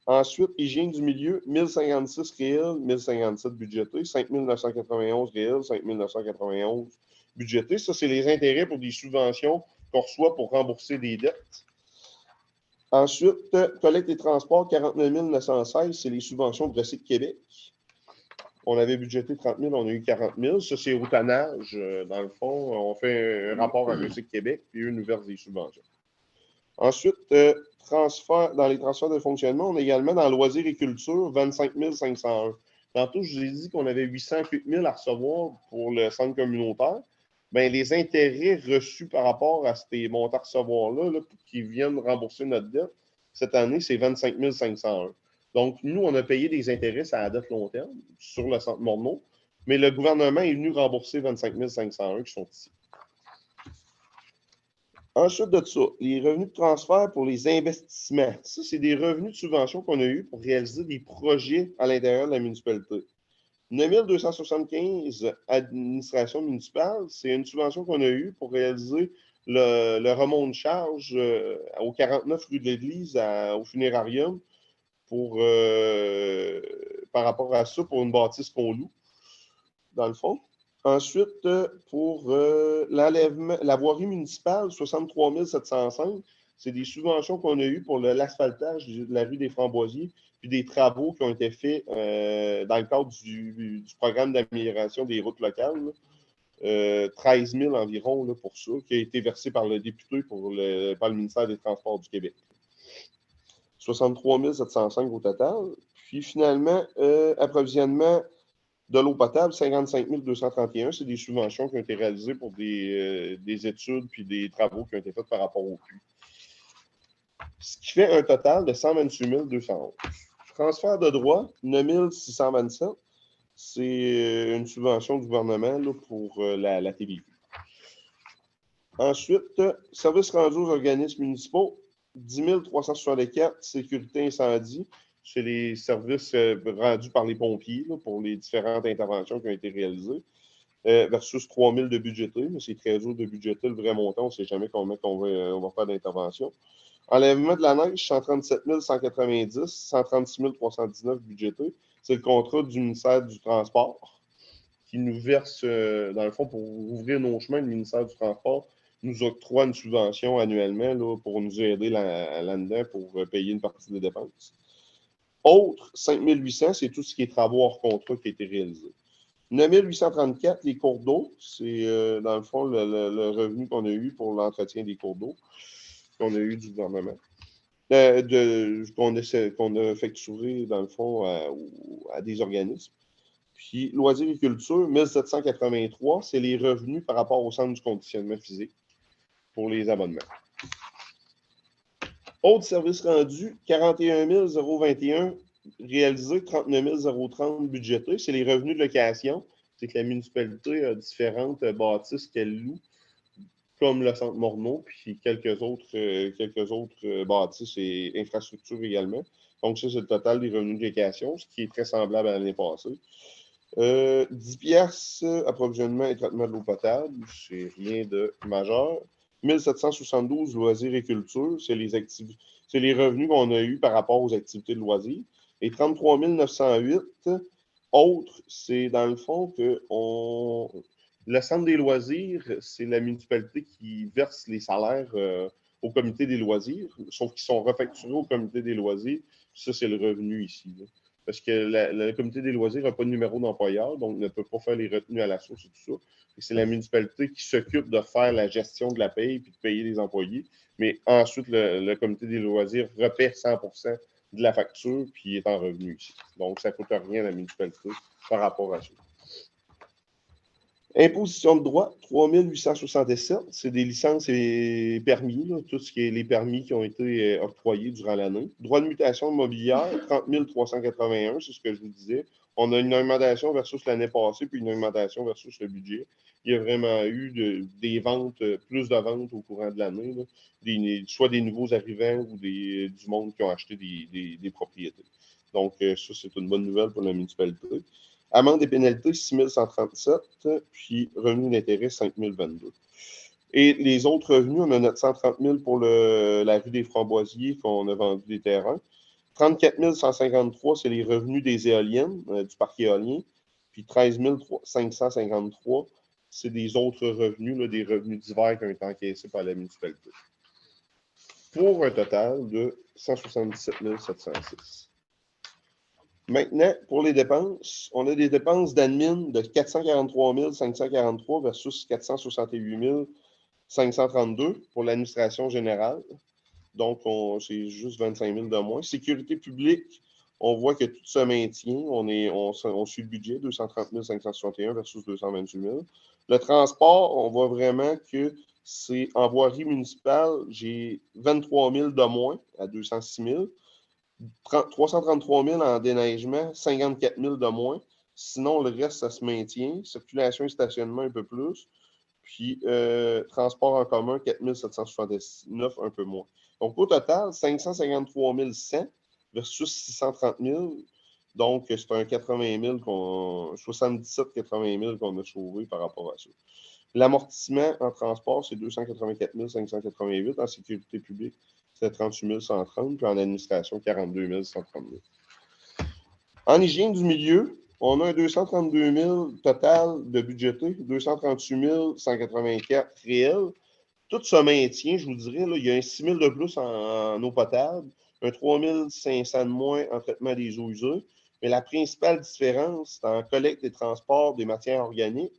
Ensuite, hygiène du milieu, 1056 réels, 1057 budgétés, 5991 réels, 5991 budgétés. Ça, c'est les intérêts pour des subventions qu'on reçoit pour rembourser des dettes. Ensuite, collecte et transport, 49 916, c'est les subventions de Recyc Québec. On avait budgété 30 000, on a eu 40 000. Ça, c'est routanage. Dans le fond, on fait un rapport à Recyc Québec, puis eux nous versent des subventions. Ensuite, dans les transferts de fonctionnement, on est également dans loisirs et culture, 25 501. Tantôt, je vous ai dit qu'on avait 808 000 à recevoir pour le centre communautaire. Bien, les intérêts reçus par rapport à ces montants à recevoir-là, qui viennent rembourser notre dette, cette année, c'est 25 501. Donc, nous, on a payé des intérêts à la dette long terme sur le centre Morneau, mais le gouvernement est venu rembourser 25 501 qui sont ici. Ensuite de ça, les revenus de transfert pour les investissements. Ça, c'est des revenus de subvention qu'on a eus pour réaliser des projets à l'intérieur de la municipalité. 9 275 administration municipale, c'est une subvention qu'on a eue pour réaliser le remont de charge au 49 rue de l'Église, au funérarium, par rapport à ça, pour une bâtisse qu'on loue, dans le fond. Ensuite, pour l'enlèvement, la voirie municipale, 63 705, c'est des subventions qu'on a eues pour l'asphaltage de la rue des Framboisiers, puis des travaux qui ont été faits dans le cadre du programme d'amélioration des routes locales. 13 000 environ là, pour ça, qui a été versé par le député par le ministère des Transports du Québec. 63 705 au total. Puis finalement, approvisionnement de l'eau potable, 55 231, c'est des subventions qui ont été réalisées pour des études puis des travaux qui ont été faits par rapport au puits. Ce qui fait un total de 128 211. Transfert de droits, 9 627, c'est une subvention du gouvernement là, pour la TVQ. Ensuite, services rendus aux organismes municipaux, 10 364, sécurité incendie. C'est les services rendus par les pompiers là, pour les différentes interventions qui ont été réalisées, versus 3 000 de budgété. Mais c'est 13 jours de budgété, le vrai montant, on ne sait jamais combien on va faire d'intervention. Enlèvement de la neige, 137 190, 136 319 budgété. C'est le contrat du ministère du Transport qui nous verse, dans le fond, pour ouvrir nos chemins, le ministère du Transport nous octroie une subvention annuellement là, pour nous aider là-dedans pour payer une partie des dépenses. Autre, 5 800, c'est tout ce qui est travaux hors contrat qui a été réalisé. 9 834, les cours d'eau, c'est dans le fond le revenu qu'on a eu pour l'entretien des cours d'eau qu'on a eu du gouvernement. qu'on a facturé, dans le fond, à des organismes. Puis, loisirs et culture, 1783, c'est les revenus par rapport au centre du conditionnement physique pour les abonnements. Autres services rendus, 41 021 réalisés, 39 030 budgétés. C'est les revenus de location. C'est que la municipalité a différentes bâtisses qu'elle loue, comme le centre Morneau, puis quelques autres bâtisses et infrastructures également. Donc, ça, c'est le total des revenus de location, ce qui est très semblable à l'année passée. 10 piastres, approvisionnement et traitement de l'eau potable, c'est rien de majeur. 1772, loisirs et culture, c'est les revenus qu'on a eus par rapport aux activités de loisirs. Et 33 908, autres, c'est dans le fond que le centre des loisirs, c'est la municipalité qui verse les salaires au comité des loisirs, sauf qu'ils sont refacturés au comité des loisirs. Ça, c'est le revenu ici. Là. Parce que le comité des loisirs n'a pas de numéro d'employeur, donc ne peut pas faire les retenues à la source et tout ça. Et c'est la municipalité qui s'occupe de faire la gestion de la paye et de payer les employés. Mais ensuite, le comité des loisirs repaie 100% de la facture puis il est en revenu ici. Donc, ça ne coûte rien à la municipalité par rapport à ça. Imposition de droit, 3 867, c'est des licences et permis, là, tout ce qui est les permis qui ont été octroyés durant l'année. Droit de mutation immobilière, 30 381, c'est ce que je vous disais. On a une augmentation versus l'année passée, puis une augmentation versus le budget. Il y a vraiment eu des ventes, plus de ventes au courant de l'année, soit des nouveaux arrivants ou du monde qui ont acheté des propriétés. Donc, ça, c'est une bonne nouvelle pour la municipalité. Amende et pénalités, 6 137, puis revenu d'intérêt, 5 022. Et les autres revenus, on a notre 130 000 pour la rue des Framboisiers, qu'on a vendu des terrains. 34 153, c'est les revenus des éoliennes, du parc éolien. Puis 13 553, c'est des autres revenus, là, des revenus divers qui ont été encaissés par la municipalité. Pour un total de 177 706. Maintenant, pour les dépenses, on a des dépenses d'admin de 443 543 versus 468 532 pour l'administration générale. Donc, c'est juste 25 000 de moins. Sécurité publique, on voit que tout se maintient. On suit le budget, 230 561 versus 228 000. Le transport, on voit vraiment que c'est en voirie municipale, j'ai 23 000 de moins à 206 000. 333 000 en déneigement, 54 000 de moins. Sinon, le reste, ça se maintient. Circulation et stationnement, un peu plus. Puis, transport en commun, 4 779, un peu moins. Donc, au total, 553 100 versus 630 000. Donc, c'est un 80 000 77-80 000 qu'on a sauvé par rapport à ça. L'amortissement en transport, c'est 284 588. En sécurité publique, c'est 38 130. Puis en administration, 42 132. En hygiène du milieu, on a un 232 000 total de budgété, 238 184 réels. Tout se maintient, je vous dirais. Là, il y a un 6 000 de plus en eau potable, un 3 500 de moins en traitement des eaux usées. Mais la principale différence, c'est en collecte et transport des matières organiques.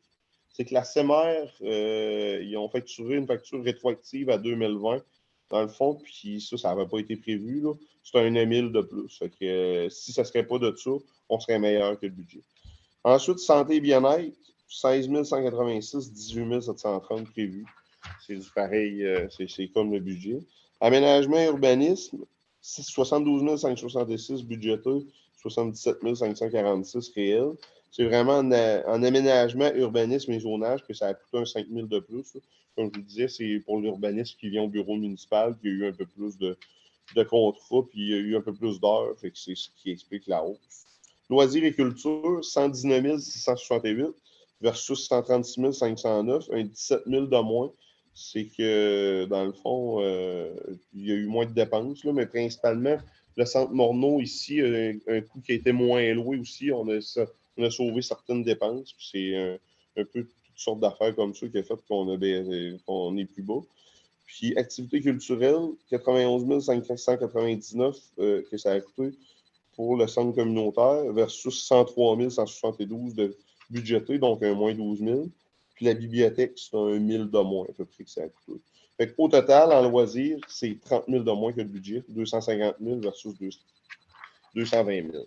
C'est que la CEMER, ils ont facturé une facture rétroactive à 2020, dans le fond, puis ça n'avait pas été prévu. C'est un 1 000 de plus. Fait que, si ça ne serait pas de ça, on serait meilleur que le budget. Ensuite, santé et bien-être, 16 186, 18 730 prévus. C'est du pareil, c'est comme le budget. Aménagement et urbanisme, 72 566 budgétés, 77 546 réels. C'est vraiment en aménagement, urbanisme et zonage que ça a coûté un 5 000 de plus. Comme je vous disais, c'est pour l'urbanisme qui vient au bureau municipal qu'il y a eu un peu plus de contrats, puis il y a eu un peu plus d'heures. Fait que c'est ce qui explique la hausse. Loisirs et culture, 119 668 versus 136 509, un 17 000 de moins. C'est que, dans le fond, il y a eu moins de dépenses, là, mais principalement, le centre Morneau, ici, un coût qui a été moins élevé aussi. On a sauvé certaines dépenses. C'est un peu toutes sortes d'affaires comme ça qui a fait qu'on est plus bas. Puis, activité culturelle, 91 599 que ça a coûté pour le centre communautaire versus 103 172 de budgété, donc un moins 12 000. Puis la bibliothèque, c'est un 1 000 de moins à peu près que ça a coûté. Fait qu'au total, en loisirs, c'est 30 000 de moins que le budget, 250 000 versus 220 000.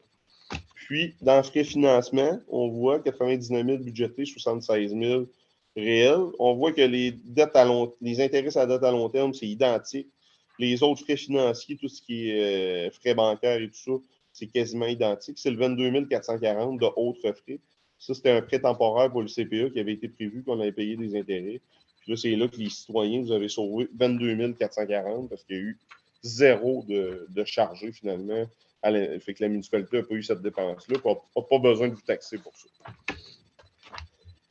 Puis, dans frais financement, on voit 99 000 budgétés, 76 000 réels. On voit que les intérêts à la dette à long terme, c'est identique. Les autres frais financiers, tout ce qui est frais bancaires et tout ça, c'est quasiment identique. C'est le 22 440 de autres frais. Ça, c'était un prêt temporaire pour le CPE qui avait été prévu qu'on avait payé des intérêts. Puis là, c'est là que les citoyens, vous avez sauvé 22 440 parce qu'il y a eu zéro de chargé finalement. Fait que la municipalité n'a pas eu cette dépense-là. On n'a pas besoin de vous taxer pour ça.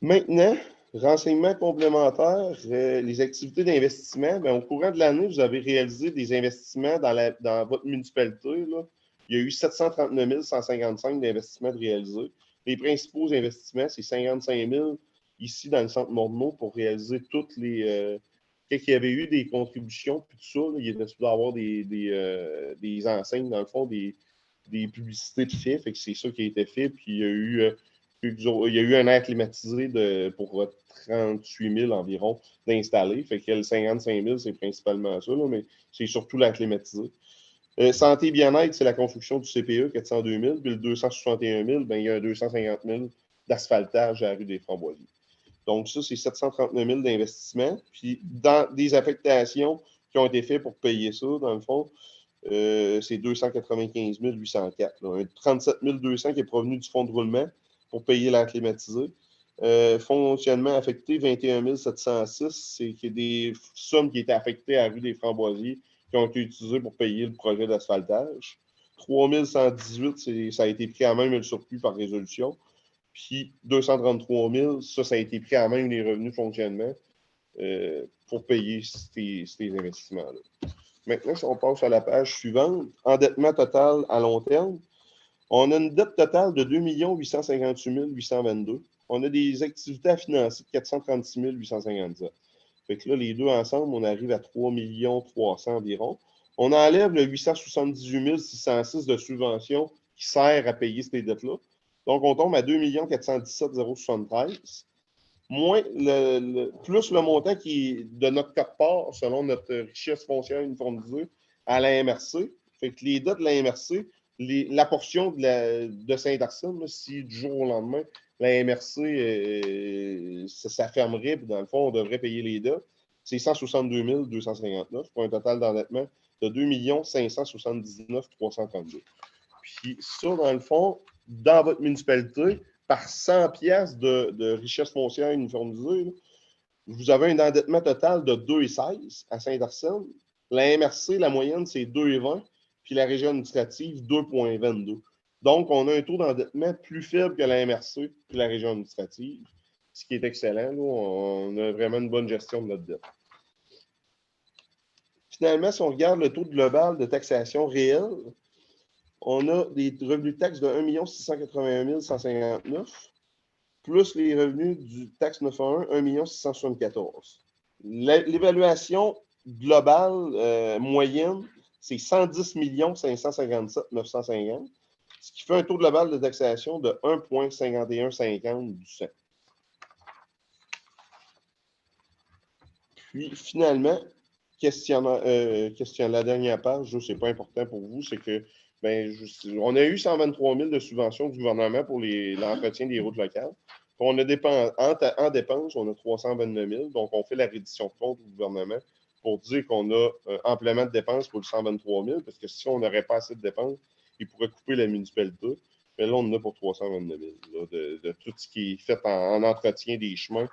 Maintenant, renseignements complémentaires, les activités d'investissement. Bien, au courant de l'année, vous avez réalisé des investissements dans votre municipalité. Là. Il y a eu 739 155 d'investissements de réalisés. Les principaux investissements, c'est 55 000 ici dans le centre Morneau pour réaliser toutes les. Quand il y avait eu des contributions, puis tout ça, là, il était supposé avoir des enseignes, dans le fond, des publicités de fait. Fait que c'est ça qui a été fait. Puis il y a eu un air climatisé pour 38 000 environ d'installés. Fait que le 55 000, c'est principalement ça, là, mais c'est surtout l'air climatisé. Santé et bien-être, c'est la construction du CPE, 402 000. Puis le 261 000, ben, il y a un 250 000 d'asphaltage à la rue des Framboisiers. Donc, ça, c'est 739 000 d'investissement. Puis, dans des affectations qui ont été faites pour payer ça, dans le fond, c'est 295 804. Là. Un 37 200 qui est provenu du fonds de roulement pour payer l'air climatisé. Fonctionnement affecté, 21 706. C'est des sommes qui étaient affectées à la rue des Framboisiers qui ont été utilisées pour payer le projet d'asphaltage. 3 118, ça a été pris à même le surplus par résolution. Puis 233 000, ça a été pris à même les revenus de fonctionnement pour payer ces investissements-là. Maintenant, si on passe à la page suivante, endettement total à long terme, on a une dette totale de 2 858 822. On a des activités à financer de 436 857. Fait que là, les deux ensemble, on arrive à 3 300 environ. On enlève le 878 606 de subventions qui sert à payer ces dettes-là. Donc, on tombe à 2 417 073, moins plus le montant qui est de notre quote-part, selon notre richesse foncière uniformisée, à la MRC. Fait que les dettes de la MRC, la portion de Saint-Arsène, si du jour au lendemain, la MRC, ça fermerait, puis dans le fond, on devrait payer les dettes, c'est 162 259 pour un total d'endettement de 2 579 332. Puis ça, dans le fond, dans votre municipalité, par 100 pièces de richesse foncière uniformisée, là, vous avez un endettement total de 2,16 à Saint-Arsène. La MRC, la moyenne, c'est 2,20, puis la région administrative, 2,22. Donc, on a un taux d'endettement plus faible que la MRC puis la région administrative, ce qui est excellent. Là, on a vraiment une bonne gestion de notre dette. Finalement, si on regarde le taux global de taxation réel, on a des revenus de taxes de 1 681 159, plus les revenus du taxe 911, 1 674. L'évaluation globale moyenne, c'est 110 557 950, ce qui fait un taux global de taxation de 1,5150 du cent. Puis, finalement, la dernière page, ce n'est pas important pour vous, c'est que on a eu 123 000 de subventions du gouvernement pour l'entretien des routes locales. Puis on a en dépenses, on a 329 000. Donc, on fait la reddition de compte au gouvernement pour dire qu'on a amplement de dépenses pour le 123 000, parce que si on n'aurait pas assez de dépenses, il pourrait couper la municipalité. Mais là, on en a pour 329 000 là, de tout ce qui est fait en entretien des chemins,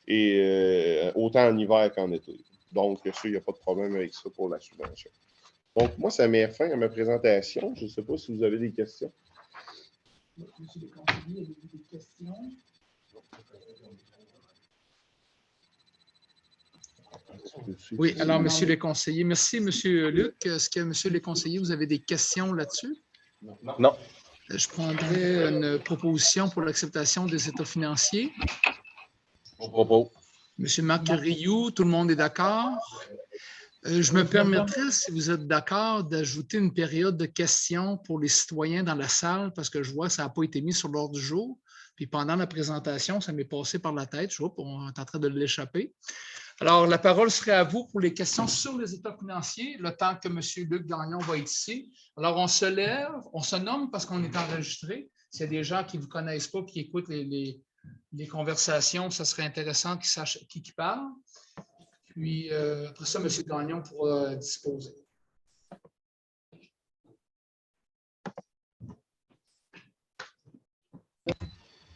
et autant en hiver qu'en été. Donc, ça, il n'y a pas de problème avec ça pour la subvention. Donc, moi, ça met fin à ma présentation. Je ne sais pas si vous avez des questions. Monsieur le conseiller, avez-vous des questions? Oui, alors, monsieur le conseiller, merci, monsieur Luc. Est-ce que, monsieur le conseiller, vous avez des questions là-dessus? Non. Je prendrais une proposition pour l'acceptation des états financiers. On propose. Monsieur Marc Rioux, tout le monde est d'accord? Je me permettrais, si vous êtes d'accord, d'ajouter une période de questions pour les citoyens dans la salle, parce que je vois que ça n'a pas été mis sur l'ordre du jour. Puis pendant la présentation, ça m'est passé par la tête. Je vois qu'on est en train de l'échapper. Alors, la parole serait à vous pour les questions sur les états financiers, le temps que M. Luc Gagnon va être ici. Alors, on se lève, on se nomme parce qu'on est enregistré. S'il y a des gens qui ne vous connaissent pas et qui écoutent les conversations, ça serait intéressant qu'ils sachent qui parle. Puis, après ça, M. Gagnon pourra disposer.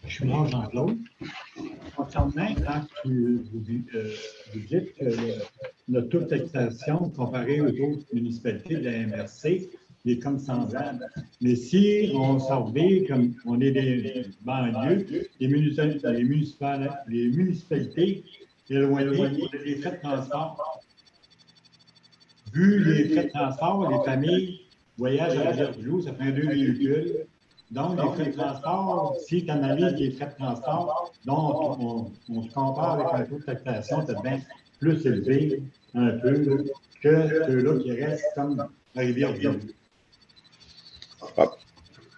Je suis moi, Jean-Claude. Concernant quand vous dites que notre taux de taxation comparé aux autres municipalités de la MRC est comme semblable. Mais si on s'en comme on est des banlieues, les municipalités éloignées, les frais de transport. Vu les frais de transport, les familles voyagent à Rivière-du-Loup, ça prend 2 véhicules. Donc, les frais de transport, si tu analyses les frais de transport, donc on se compare avec un taux de taxation peut-être bien plus élevé un peu que ceux-là qui restent comme la Rivière-du-Loup.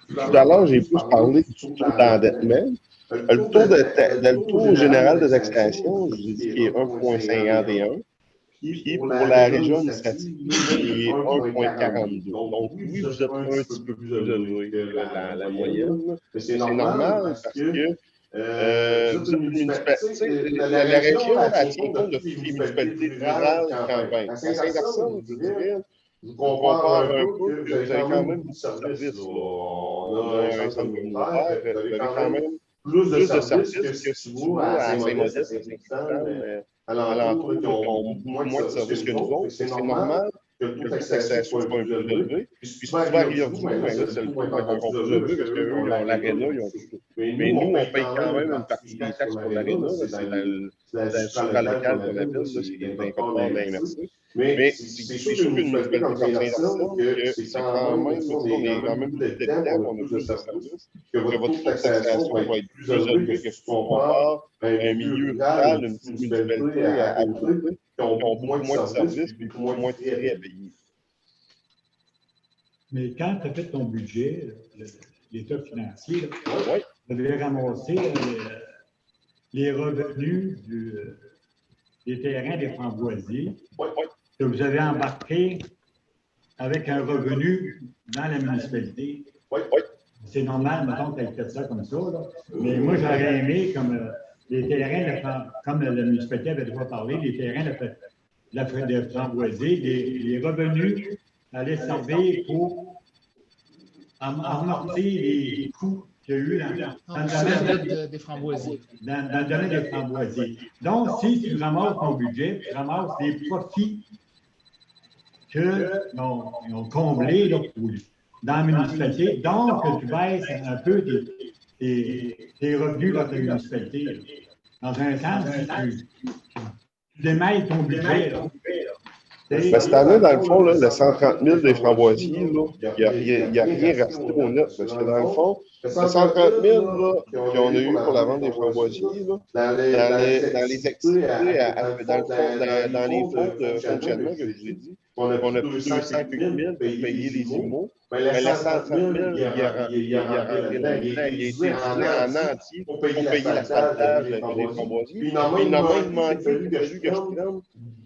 Tout à l'heure, j'ai plus parlé du taux d'endettement. Le taux général de taxation, je vous ai dit qu'il est 1,51. Puis pour la région administrative, il est 1,42. Donc oui, vous êtes un petit peu plus élevé que la moyenne. Mais c'est normal parce que vous êtes une municipalité. La région, elle tient compte de toutes les municipalités rurales quand même. À Saint-Arsène, je dirais, je compare un peu que vous avez quand même beaucoup de services. On a un centre communautaire, vous avez quand même plus de services que si vous à Saint-Modeste, à Saint-Christophe, alentour qui ont moins de services que nous autres. C'est normal que le taux de taxation soit un peu élevé. Puis souvent, à Rivière-du-Loup, c'est le taux qui est encore plus élevé parce qu'eux, ils ont l'aréna, ils ont tout. Mais nous, on paye quand même une partie des taxes pour l'aréna. C'est la centrale locale qu'on appelle, c'est l'incorporé de la MRC. Mais c'est sûr qu'une municipalité comme Saint-Arsène, que c'est quand même, on est quand même plus d'habitants, on a plus de services, que votre taux de taxation va être plus élevé que si on compare un milieu rural, une petite municipalité à côté, qui ont beaucoup moins de services et beaucoup moins de frais à payer. Mais quand tu as fait ton budget, l'état financier, tu devais ramasser les revenus des terrains des Framboisiers que vous avez embarqué avec un revenu dans la municipalité. C'est normal, mettons, que tu aies fait ça comme ça. Là. Mais moi, j'aurais aimé, comme les terrains, comme la municipalité avait déjà parlé, les terrains de Framboisier, les revenus allaient servir pour amortir les coûts qu'il y a eu dans le domaine des Framboisiers. Dans le domaine des Framboisiers. Donc, si tu ramasses ton budget, tu ramasses les profits qu'ils ont comblés là, dans la municipalité. Donc, tu baisses un peu tes revenus dans ta municipalité. Là. Dans un sens, tu démêles ton budget. Cette année, dans le fond, là, le 130 000 des Framboisiers, il n'y a rien resté au net. Parce que dans le fond, le 130 000 qu'on a eu pour la vente des Framboisiers, là, dans les activités, dans les fonds de fonctionnement que je vous ai dit, on a plus de 200 000 pour payer les IMO. Mais le 130 000, il a rentré là-dedans, il a été utilisé en entier pour payer l'asphaltage des Framboisiers. Puis il n'a même manqué, vu que je prenne,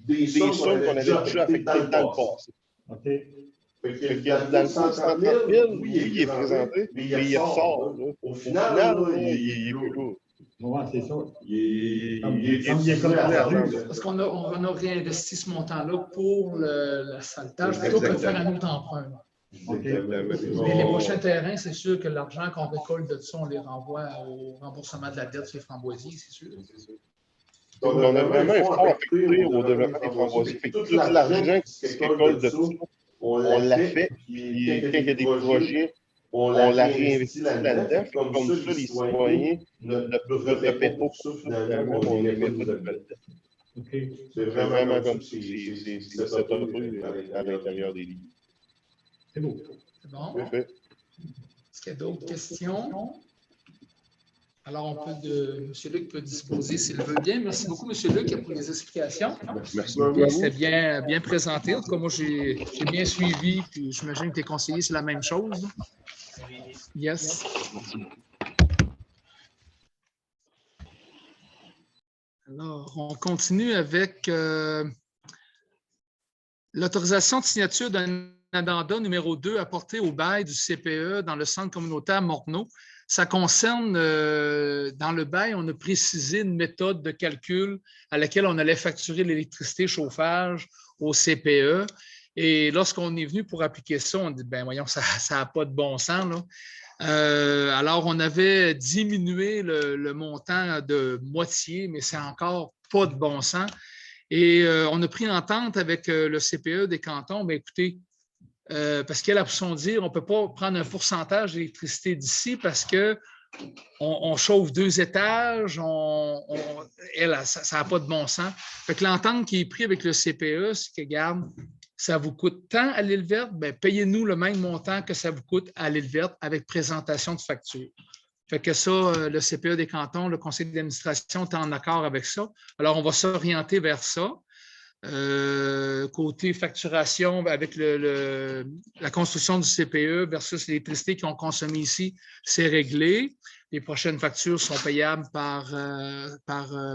des sommes qu'on avait déjà affectées dans le passé. Fait que dans le fond, 130 000, oui, il est présenté, mais il ressort. Au final, il est plus lourd. Oui, c'est ça. Il est comme perdu. Parce qu'on a réinvesti ce montant-là pour l'asphaltage plutôt que de faire un autre emprunt. Mais les prochains terrains, c'est sûr que l'argent qu'on récolte de ça, on les renvoie au remboursement de la dette sur les Framboisiers, c'est sûr. Donc, on a vraiment un fonds affecté au développement des Framboisiers. Fait que tout l'argent qui se récolte de ça, on l'a fait. Puis quand il y a des projets, on l'a réinvesti là-dedans. Comme ça, les citoyens ne paient pas pour ça. Finalement, on ne met pas de nouvelles dettes. C'est vraiment comme si c'est setupé à l'intérieur des lignes. C'est beau. C'est bon. Parfait. Est-ce qu'il y a d'autres questions? Alors, M. Luc peut disposer s'il veut bien. Merci beaucoup, M. Luc, pour les explications. Merci beaucoup. C'était bien présenté. En tout cas, moi, j'ai bien suivi. Puis j'imagine que tes conseillers, c'est la même chose. Yes. Alors, on continue avec l'autorisation de signature d'un addenda numéro 2 apporté au bail du CPE dans le centre communautaire Morneau. Ça concerne, dans le bail, on a précisé une méthode de calcul à laquelle on allait facturer l'électricité chauffage au CPE. Et lorsqu'on est venu pour appliquer ça, on dit, ben voyons, ça n'a pas de bon sens, là. Alors, on avait diminué le montant de moitié, mais c'est encore pas de bon sens. Et on a pris une entente avec le CPE des cantons. Bien, écoutez, parce qu'elle a pour son dire, on ne peut pas prendre un pourcentage d'électricité d'ici parce qu'on chauffe 2 étages, ça n'a pas de bon sens. Fait que l'entente qui est prise avec le CPE, c'est que, regarde, ça vous coûte tant à l'île verte, bien, payez-nous le même montant que ça vous coûte à l'île verte avec présentation de facture. Fait que ça, le CPE des cantons, le conseil d'administration est en accord avec ça. Alors, on va s'orienter vers ça. Côté facturation, avec la construction du CPE versus l'électricité qu'ils ont consommée ici, c'est réglé. Les prochaines factures sont payables par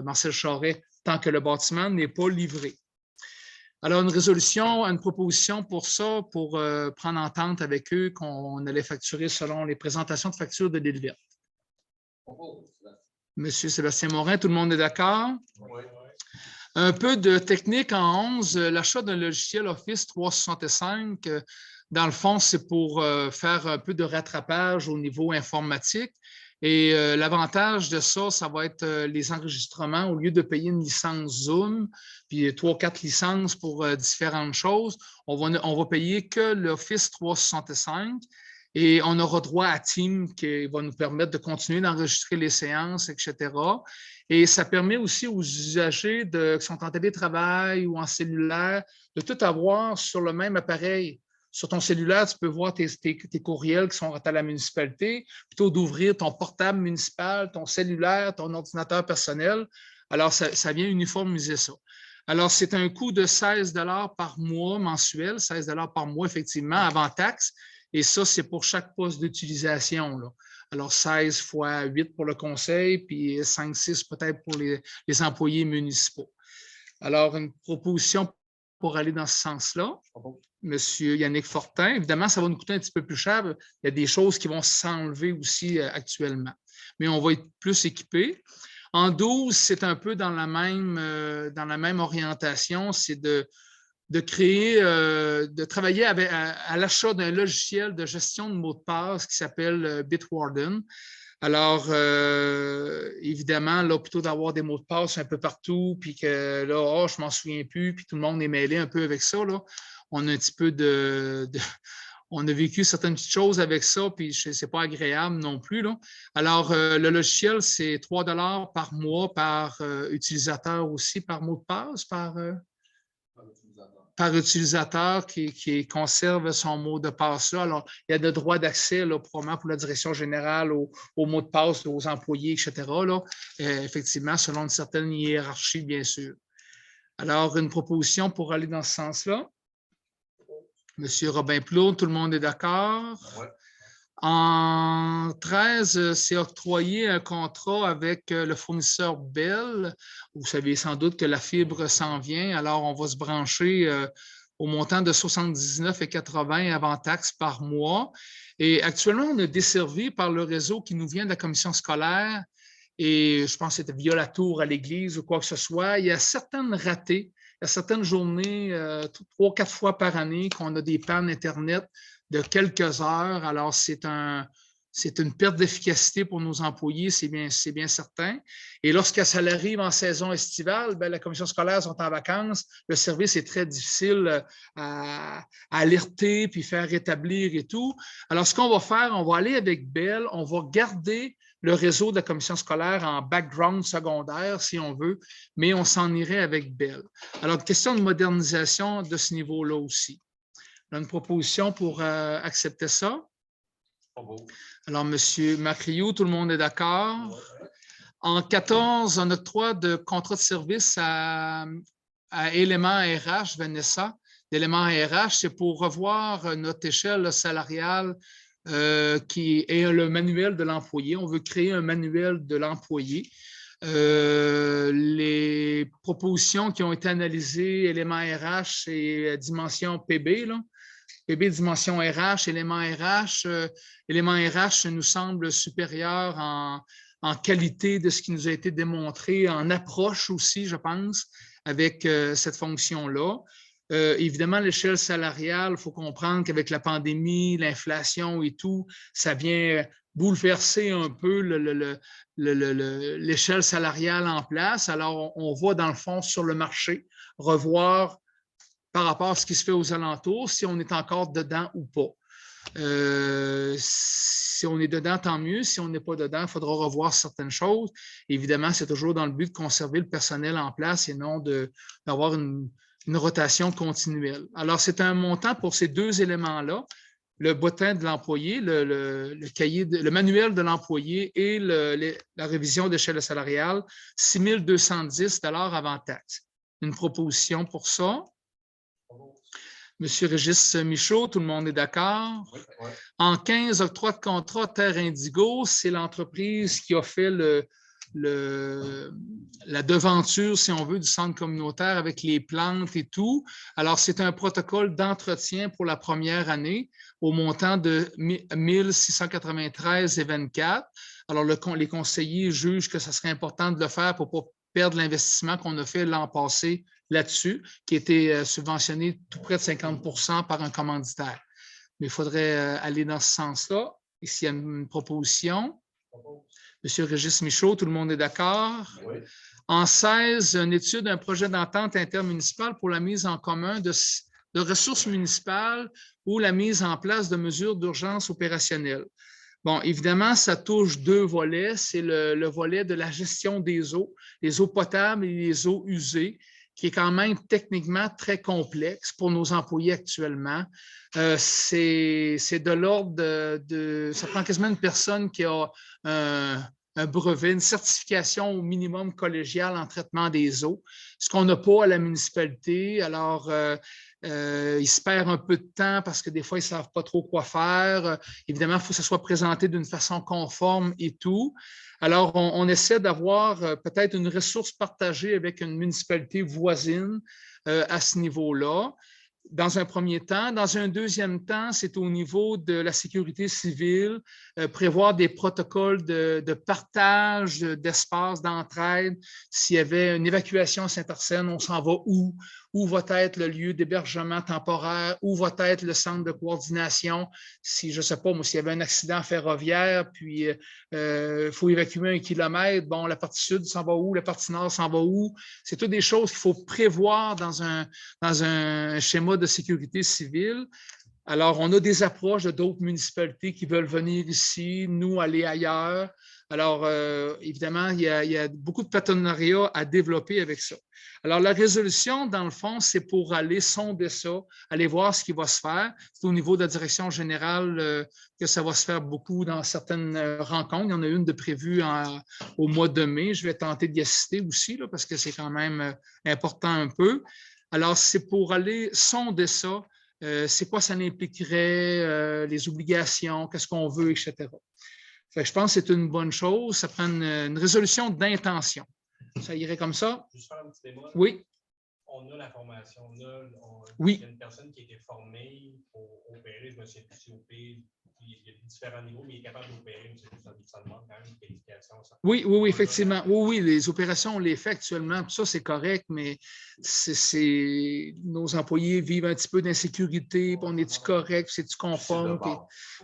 Marcel Charret tant que le bâtiment n'est pas livré. Alors, une proposition pour ça, pour prendre entente avec eux qu'on allait facturer selon les présentations de factures de l'île verte. Monsieur Sébastien Morin, tout le monde est d'accord? Oui. Un peu de technique en 11, l'achat d'un logiciel Office 365, dans le fond, c'est pour faire un peu de rattrapage au niveau informatique. Et l'avantage de ça, ça va être les enregistrements. Au lieu de payer une licence Zoom, puis 3 ou 4 licences pour différentes choses, on va payer que l'Office 365 et on aura droit à Teams qui va nous permettre de continuer d'enregistrer les séances, etc. Et ça permet aussi aux usagers qui sont en télétravail ou en cellulaire de tout avoir sur le même appareil. Sur ton cellulaire, tu peux voir tes courriels qui sont à la municipalité, plutôt d'ouvrir ton portable municipal, ton cellulaire, ton ordinateur personnel. Alors, ça vient uniformiser ça. Alors, c'est un coût de 16 $ par mois mensuel, 16 $ par mois, effectivement, avant taxe. Et ça, c'est pour chaque poste d'utilisation. Alors, 16 fois 8 pour le conseil, puis 5-6 peut-être pour les employés municipaux. Alors, une proposition pour aller dans ce sens-là. Monsieur Yannick Fortin. Évidemment, ça va nous coûter un petit peu plus cher. Il y a des choses qui vont s'enlever aussi actuellement. Mais on va être plus équipés. En 12, c'est un peu dans la même orientation. C'est de créer, de travailler à l'achat d'un logiciel de gestion de mots de passe qui s'appelle Bitwarden. Alors, évidemment, là, plutôt d'avoir des mots de passe un peu partout, puis que là, je ne m'en souviens plus, puis tout le monde est mêlé un peu avec ça, là. On a un petit peu on a vécu certaines petites choses avec ça, puis ce n'est pas agréable non plus, là. Alors, le logiciel, c'est 3 $ par mois par utilisateur aussi, par mot de passe, par utilisateur qui conserve son mot de passe-là. Alors, il y a des droits d'accès, probablement pour la direction générale, aux mots de passe, aux employés, etc., là, effectivement, selon une certaine hiérarchie, bien sûr. Alors, une proposition pour aller dans ce sens-là. Monsieur Robin Plot, tout le monde est d'accord? Oui. En 13, c'est octroyé un contrat avec le fournisseur Bell. Vous savez sans doute que la fibre s'en vient, alors on va se brancher au montant de 79,80 avant taxe par mois. Et actuellement, on est desservi par le réseau qui nous vient de la commission scolaire et je pense que c'était via la tour à l'église ou quoi que ce soit. Il y a certaines ratées, il y a certaines journées, 3 ou 4 fois par année qu'on a des pannes Internet de quelques heures. Alors, c'est une perte d'efficacité pour nos employés, c'est bien certain. Et lorsque ça arrive en saison estivale, bien, la commission scolaire sont en vacances, le service est très difficile à alerter puis faire rétablir et tout. Alors, ce qu'on va faire, on va aller avec Bell, on va garder le réseau de la commission scolaire en background secondaire, si on veut, mais on s'en irait avec Bell. Alors, question de modernisation de ce niveau-là aussi. On a une proposition pour accepter ça. Alors, M. Macriou, tout le monde est d'accord. En 14, on octroie de contrat de service à Éléments RH, Vanessa. L'élément RH, c'est pour revoir notre échelle salariale qui est le manuel de l'employé. On veut créer un manuel de l'employé. Les propositions qui ont été analysées, éléments RH et dimension PB, là. PB, dimension RH, élément RH. Élément RH nous semble supérieur en qualité de ce qui nous a été démontré, en approche aussi, je pense, avec cette fonction-là. Évidemment, l'échelle salariale, il faut comprendre qu'avec la pandémie, l'inflation et tout, ça vient bouleverser un peu l'échelle salariale en place. Alors, on va dans le fond sur le marché, revoir par rapport à ce qui se fait aux alentours, si on est encore dedans ou pas. Si on est dedans, tant mieux. Si on n'est pas dedans, il faudra revoir certaines choses. Évidemment, c'est toujours dans le but de conserver le personnel en place et non d'avoir une rotation continuelle. Alors, c'est un montant pour ces deux éléments-là, le bulletin de l'employé, le manuel de l'employé et la révision d'échelle salariale, 6 210 $ avant taxe. Une proposition pour ça. Monsieur Régis Michaud, tout le monde est d'accord? Oui, oui. En 15, octroi de contrat Terre Indigo, c'est l'entreprise qui a fait la devanture, si on veut, du centre communautaire avec les plantes et tout. Alors, c'est un protocole d'entretien pour la première année au montant de 1 693,24 $. Alors, les conseillers jugent que ce serait important de le faire pour ne pas perdre l'investissement qu'on a fait l'an passé là-dessus, qui était subventionné tout près de 50 % par un commanditaire. Mais il faudrait aller dans ce sens-là. Ici, il y a une proposition. Monsieur Régis Michaud, tout le monde est d'accord? Oui. En 16, une étude d'un projet d'entente intermunicipale pour la mise en commun de ressources municipales ou la mise en place de mesures d'urgence opérationnelles. Bon, évidemment, ça touche deux volets. C'est le volet de la gestion des eaux, les eaux potables et les eaux usées, qui est quand même techniquement très complexe pour nos employés actuellement. C'est de l'ordre de... Ça prend quasiment une personne qui a un brevet, une certification au minimum collégial en traitement des eaux, ce qu'on n'a pas à la municipalité. Alors, ils se perdent un peu de temps parce que des fois, ils ne savent pas trop quoi faire. Évidemment, il faut que ça soit présenté d'une façon conforme et tout. Alors, on essaie d'avoir peut-être une ressource partagée avec une municipalité voisine à ce niveau-là, dans un premier temps. Dans un deuxième temps, c'est au niveau de la sécurité civile, prévoir des protocoles de partage d'espace, d'entraide. S'il y avait une évacuation à Saint-Arsène, on s'en va où? Où va être le lieu d'hébergement temporaire? Où va être le centre de coordination? Si, je ne sais pas, moi, s'il y avait un accident ferroviaire, puis il faut évacuer 1 kilomètre, bon, la partie sud s'en va où? La partie nord s'en va où? C'est toutes des choses qu'il faut prévoir dans un schéma de sécurité civile. Alors, on a des approches de d'autres municipalités qui veulent venir ici, nous aller ailleurs. Alors, évidemment, il y a beaucoup de partenariats à développer avec ça. Alors, la résolution, dans le fond, c'est pour aller sonder ça, aller voir ce qui va se faire. C'est au niveau de la direction générale que ça va se faire beaucoup dans certaines rencontres. Il y en a une de prévue au mois de mai. Je vais tenter d'y assister aussi, là, parce que c'est quand même important un peu. Alors, c'est pour aller sonder ça. C'est quoi ça impliquerait, les obligations, qu'est-ce qu'on veut, etc. Fait que je pense que c'est une bonne chose. Ça prend une résolution d'intention. Ça irait comme ça? Juste faire un petit débat. Oui. On a la formation. Oui. Il y a une personne qui a été formée pour opérer, je me souviens plus si OP, il y a différents niveaux, mais il est capable d'opérer, ça demande quand même une qualification. Ça. Oui, effectivement. Oui, les opérations, on les fait actuellement, puis ça, c'est correct, mais nos employés vivent un petit peu d'insécurité, puis on est-tu correct, c'est-tu conforme?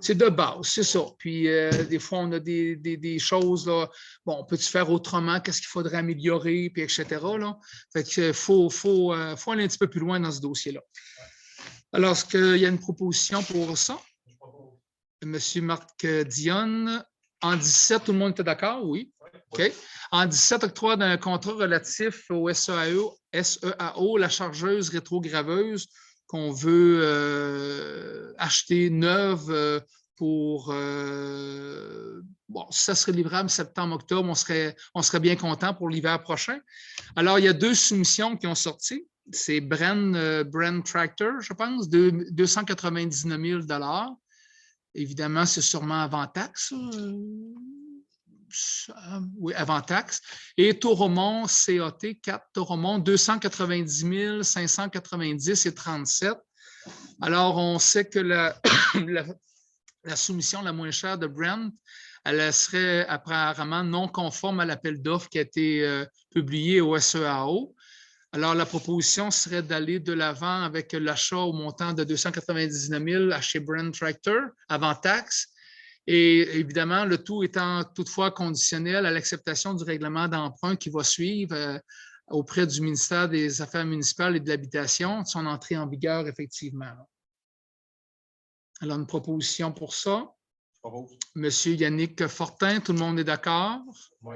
C'est de base, c'est ça. Puis des fois, on a des choses, là, bon, peut-tu faire autrement, qu'est-ce qu'il faudrait améliorer, puis etc. Là. Fait qu'il faut aller un petit peu plus loin dans ce dossier-là. Alors, est-ce qu'il y a une proposition pour ça? Monsieur Marc Dionne, en 17, tout le monde était d'accord? Oui. OK. En 17, octroi d'un contrat relatif au SEAO, la chargeuse rétrograveuse qu'on veut acheter neuve pour... bon, ça serait livrable septembre-octobre, on serait bien content pour l'hiver prochain. Alors, il y a 2 soumissions qui ont sorti. C'est Brand Tractor, je pense, 299 000 $. Évidemment, c'est sûrement avant taxe. oui, avant taxe. Et Toromont, CAT, 4 Toromont, 290 590 et 37. Alors, on sait que la soumission la moins chère de Brent, elle serait apparemment non conforme à l'appel d'offres qui a été publié au SEAO. Alors, la proposition serait d'aller de l'avant avec l'achat au montant de 299 000 chez Brent Tractor avant taxe. Et évidemment, le tout étant toutefois conditionnel à l'acceptation du règlement d'emprunt qui va suivre auprès du ministère des Affaires municipales et de l'Habitation, de son entrée en vigueur effectivement. Alors, une proposition pour ça. Monsieur Yannick Fortin, tout le monde est d'accord? Oui.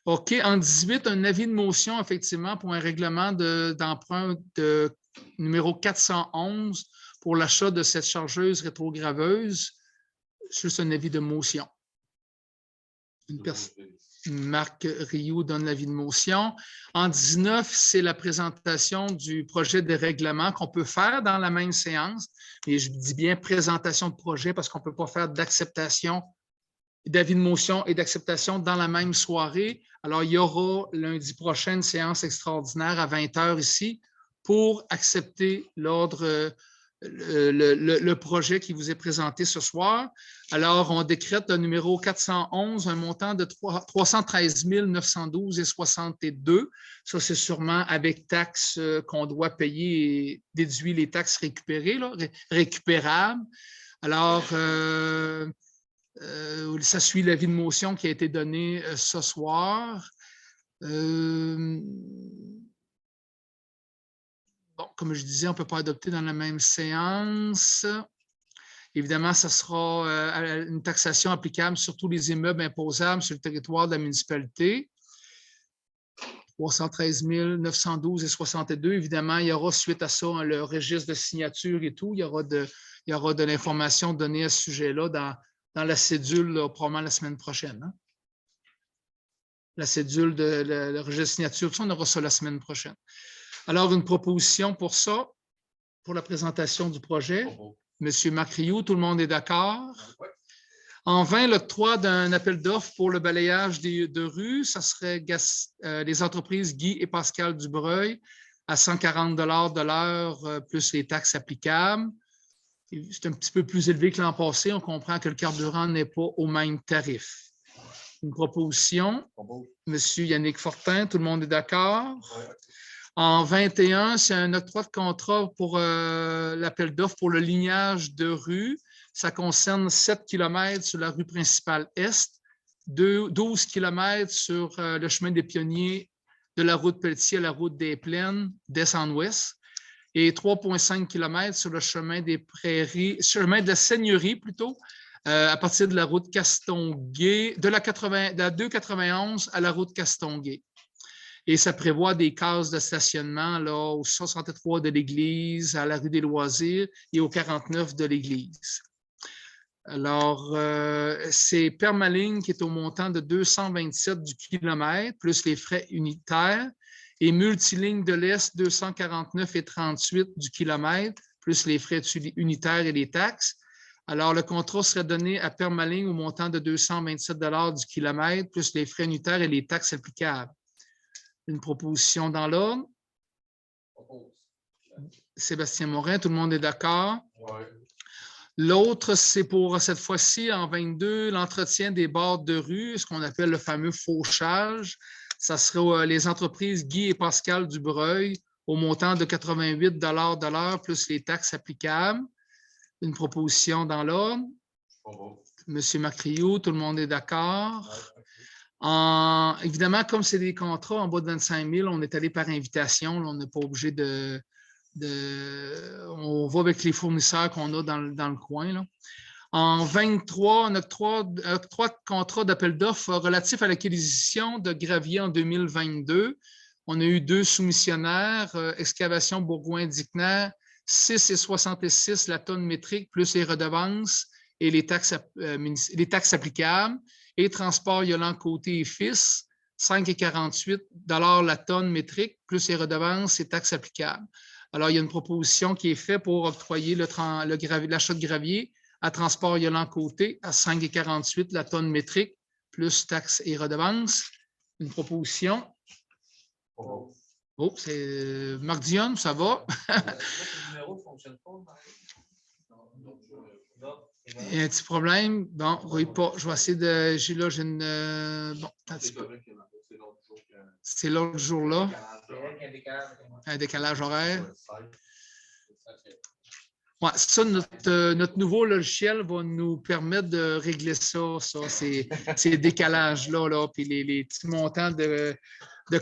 OK. En 18, un avis de motion, effectivement, pour un règlement d'emprunt de numéro 411 pour l'achat de cette chargeuse rétrograveuse. Juste un avis de motion. Marc Rioux donne l'avis de motion. En 19, c'est la présentation du projet de règlement qu'on peut faire dans la même séance. Et je dis bien présentation de projet parce qu'on ne peut pas faire d'acceptation, d'avis de motion et d'acceptation dans la même soirée. Alors, il y aura lundi prochain une séance extraordinaire à 20 h ici pour accepter l'ordre, le projet qui vous est présenté ce soir. Alors, on décrète le numéro 411, un montant de 313 912 et 62. Ça, c'est sûrement avec taxes qu'on doit payer et déduit les taxes récupérées, là, récupérables. Alors, ça suit l'avis de motion qui a été donné ce soir. Bon, comme je disais, on ne peut pas adopter dans la même séance. Évidemment, ce sera une taxation applicable sur tous les immeubles imposables sur le territoire de la municipalité. 313 912 et 62. Évidemment, il y aura suite à ça le registre de signature et tout. Il y aura de l'information donnée à ce sujet-là dans la cédule, là, probablement la semaine prochaine. Hein? La cédule de le registre de signature, on aura ça la semaine prochaine. Alors, une proposition pour ça, pour la présentation du projet. Monsieur Marc Rioux, tout le monde est d'accord? Oui. En 20, l'octroi d'un appel d'offres pour le balayage de rue, ça serait les entreprises Guy et Pascal Dubreuil à 140 $ de l'heure plus les taxes applicables. C'est un petit peu plus élevé que l'an passé. On comprend que le carburant n'est pas au même tarif. Une proposition. Monsieur Yannick Fortin, tout le monde est d'accord? Oui. En 21, c'est un octroi de contrat pour l'appel d'offres pour le lignage de rue. Ça concerne 7 km sur la rue principale Est, 12 km sur le chemin des Pionniers de la route Pelletier à la route des Plaines, d'est en ouest, et 3,5 km sur le chemin des Prairies, chemin de la Seigneurie plutôt, à partir de la route Castonguay, de la 291 à la route Castonguay. Et ça prévoit des cases de stationnement là, au 63 de l'Église, à la rue des Loisirs et au 49 de l'Église. Alors, c'est Permaligne qui est au montant de 227 du kilomètre, plus les frais unitaires, et Multiligne de l'Est, 249 et 38 du kilomètre, plus les frais unitaires et les taxes. Alors, le contrat serait donné à Permaligne au montant de 227 $ du kilomètre, plus les frais unitaires et les taxes applicables. Une proposition dans l'ordre. Sébastien Morin, tout le monde est d'accord? Oui. L'autre, c'est pour cette fois-ci, en 22, l'entretien des bords de rue, ce qu'on appelle le fameux fauchage. Ça serait les entreprises Guy et Pascal Dubreuil au montant de 88 $ de l'heure plus les taxes applicables. Une proposition dans l'ordre. Monsieur Marc Rioux, tout le monde est d'accord? Évidemment, comme c'est des contrats en bas de 25 000, on est allé par invitation. Là, on n'est pas obligé on va avec les fournisseurs qu'on a dans le coin. Là. En 23, on a trois contrats d'appel d'offres relatifs à l'acquisition de gravier en 2022. On a eu 2 soumissionnaires, Excavation Bourgoin-Dicner, 6,66 la tonne métrique, plus les redevances et les taxes applicables. Et Transport Yolande Côté et Fils, 5,48 $ la tonne métrique, plus les redevances et taxes applicables. Alors, il y a une proposition qui est faite pour octroyer l'achat de gravier à Transport Yolande Côté à 5,48 la tonne métrique, plus taxes et redevances. Une proposition. Oh, c'est Marc Dionne, ça va? Il y a un petit problème. Bon, oui, pas. Je vais essayer de. J'ai une. Bon, un petit peu. C'est l'autre jour-là. Un décalage horaire. Ouais, ça, notre nouveau logiciel va nous permettre de régler ça ces décalages-là, là, puis les petits montants de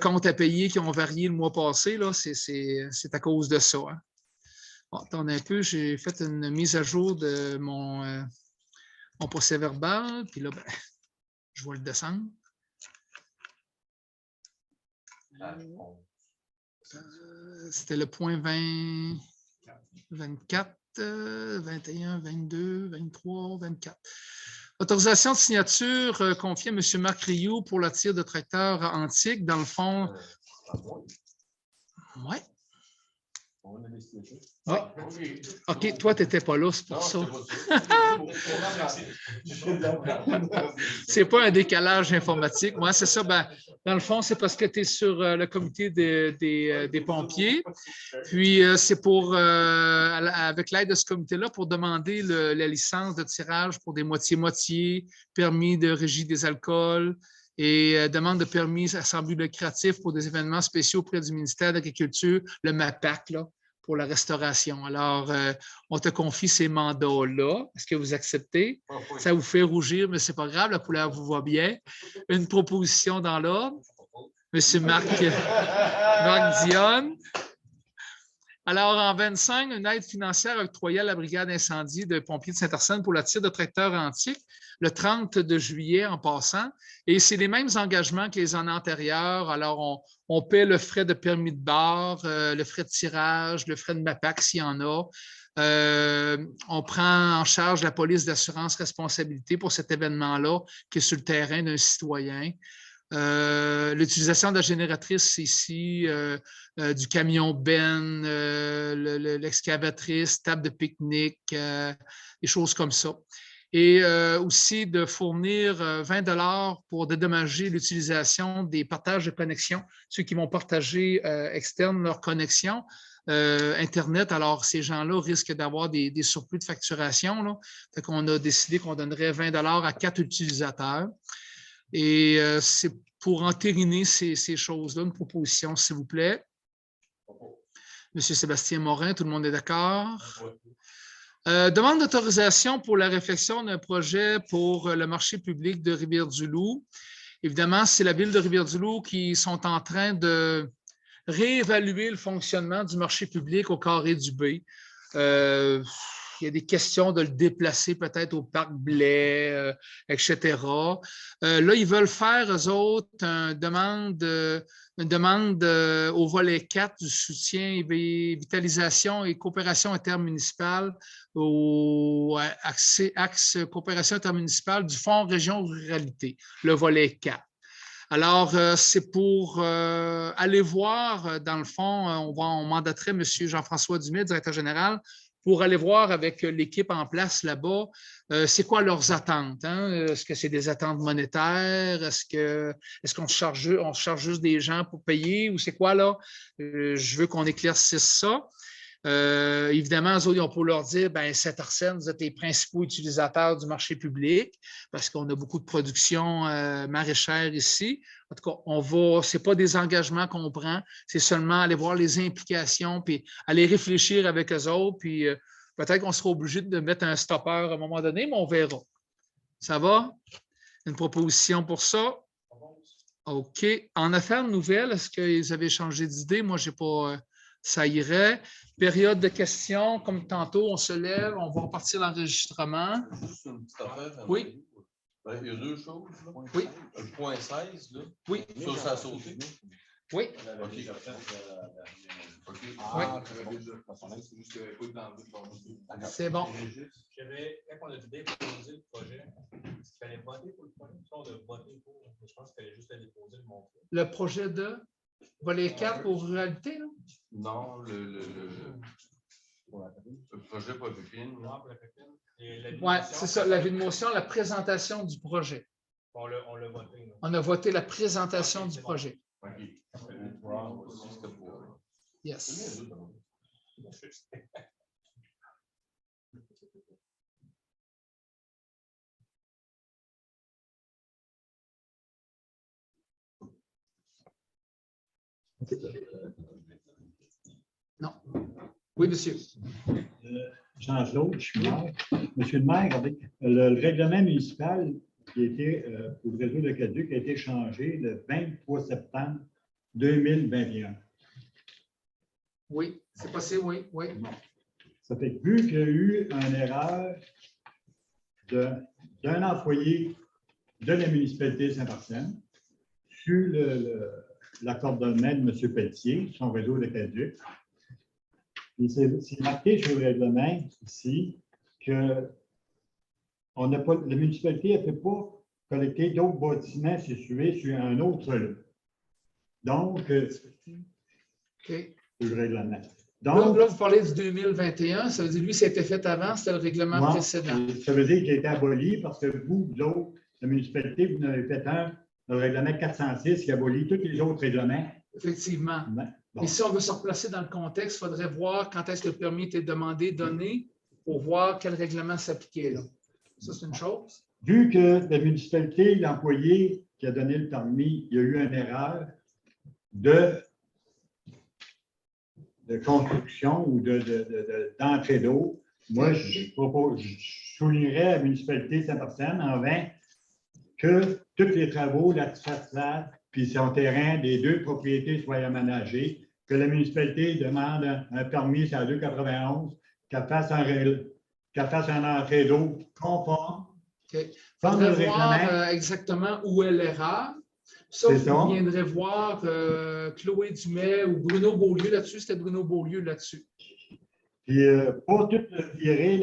comptes à payer qui ont varié le mois passé, là, c'est à cause de ça. Hein. Bon, attendez un peu, j'ai fait une mise à jour de mon procès-verbal, puis là, ben, je vais le descendre. C'était le point 20, 24. 21, 22, 23, 24. Autorisation de signature confiée à M. Marc Rioux pour la tire de tracteur antique. Dans le fond, oui. Oui. OK, toi, tu n'étais pas là, c'est pour ça. C'est pas un décalage informatique. Moi, c'est ça. Ben, dans le fond, c'est parce que tu es sur le comité des pompiers. Puis, c'est pour, avec l'aide de ce comité-là, pour demander la licence de tirage pour des moitiés-moitiés, permis de régie des alcools et demande de permis à but lucratif pour des événements spéciaux auprès du ministère de l'Agriculture, le MAPAC, là, pour la restauration. Alors, on te confie ces mandats-là. Est-ce que vous acceptez? Ça vous fait rougir, mais ce n'est pas grave, la couleur vous va bien. Une proposition dans l'ordre. M. Marc Dionne. Alors, en 25, une aide financière octroyée à la brigade d'incendie de pompiers de Saint-Arsène pour la tire de tracteur antique le 30 de juillet en passant. Et c'est les mêmes engagements que les années antérieures. Alors, on paie le frais de permis de barre, le frais de tirage, le frais de MAPAC s'il y en a. On prend en charge la police d'assurance responsabilité pour cet événement-là qui est sur le terrain d'un citoyen. L'utilisation de la génératrice ici, du camion Ben, l'excavatrice, table de pique-nique, des choses comme ça. Et aussi de fournir 20 $ pour dédommager l'utilisation des partages de connexion, ceux qui vont partager externe leur connexion Internet. Alors, ces gens-là risquent d'avoir des surplus de facturation. Là. Fait qu'on a décidé qu'on donnerait 20 $ à 4 utilisateurs. Et c'est pour entériner ces choses-là, une proposition, s'il vous plaît. Monsieur Sébastien Morin, tout le monde est d'accord? Demande d'autorisation pour la réflexion d'un projet pour le marché public de Rivière-du-Loup. Évidemment, c'est la ville de Rivière-du-Loup qui sont en train de réévaluer le fonctionnement du marché public au Carré du Bay. Il y a des questions de le déplacer peut-être au parc Blais, etc. Là, ils veulent faire, eux autres, une demande au volet 4 du soutien, vitalisation et coopération intermunicipale, au axe coopération intermunicipale du Fonds Région Ruralité, le volet 4. Alors, c'est pour aller voir, dans le fond, on mandaterait M. Jean-François Dumais, directeur général, pour aller voir avec l'équipe en place là-bas, c'est quoi leurs attentes? Hein? Est-ce que c'est des attentes monétaires? Est-ce qu'on se charge juste des gens pour payer ou c'est quoi là? Je veux qu'on éclaircisse ça. Évidemment, eux autres, ils ont pour leur dire, ben, Saint-Arsène, vous êtes les principaux utilisateurs du marché public parce qu'on a beaucoup de production maraîchère ici. En tout cas, ce n'est pas des engagements qu'on prend, c'est seulement aller voir les implications puis aller réfléchir avec eux autres. Puis peut-être qu'on sera obligé de mettre un stopper à un moment donné, mais on verra. Ça va? Une proposition pour ça? OK. En affaires nouvelles, est-ce qu'ils avaient changé d'idée? Moi, je n'ai pas. Ça irait. Période de questions, comme tantôt, on se lève, on va repartir l'enregistrement. Juste une petite affaire. Oui. Il y a deux choses. Là. Oui. Le point 16, là. Oui. Ça a sauté. Oui. OK. C'est bon. Quand on a déposé le projet, est-ce qu'il fallait voter pour le projet? On a voté pour. Je pense qu'il fallait juste le déposer, le montrer. Le projet de volet 4 pour ruralité, là? Non, le projet pour la pépine. Oui, c'est ça, l'avis de motion, la présentation du projet. On l'a voté. là. On a voté la présentation du projet. OK. Yes. Non. Oui, monsieur. Jean-Claude, je suis maire. Monsieur le maire, regardez, le règlement municipal qui a été pour le réseau de Caduc a été changé le 23 septembre 2021. Oui, c'est possible, oui, oui. Ça fait que vu qu'il y a eu une erreur d'un employé de la municipalité de Saint-Martin sur l'accoordonnement de M. Pelletier, son réseau de Caduc. C'est marqué sur le règlement ici que la municipalité ne peut pas collecter d'autres bâtiments situés sur un autre lot. Donc, OK. le règlement. Donc, là, vous parlez du 2021, ça veut dire, lui, ça a été fait avant, c'était le règlement précédent. Ça veut dire qu'il a été aboli parce que vous autres, la municipalité, vous en avez fait le règlement 406 qui abolit tous les autres règlements. Effectivement. Bon. Et si on veut se replacer dans le contexte, il faudrait voir quand est-ce que le permis était demandé, donné, pour voir quel règlement s'appliquait là. Ça, c'est une chose. Vu que la municipalité, l'employé qui a donné le permis, il y a eu une erreur de construction ou d'entrée d'eau, moi, je soulignerais à la municipalité de Saint-Martin en vain que tous les travaux, la façade, puis son terrain des deux propriétés soient aménagés, que la municipalité demande un permis à 291, qu'elle fasse un entrée d'eau conforme. Okay. Il faudrait voir exactement où est l'erreur. Ça, vous viendrez voir Chloé Dumais ou Bruno Beaulieu là-dessus. C'était Bruno Beaulieu là-dessus. Puis, pour tout virer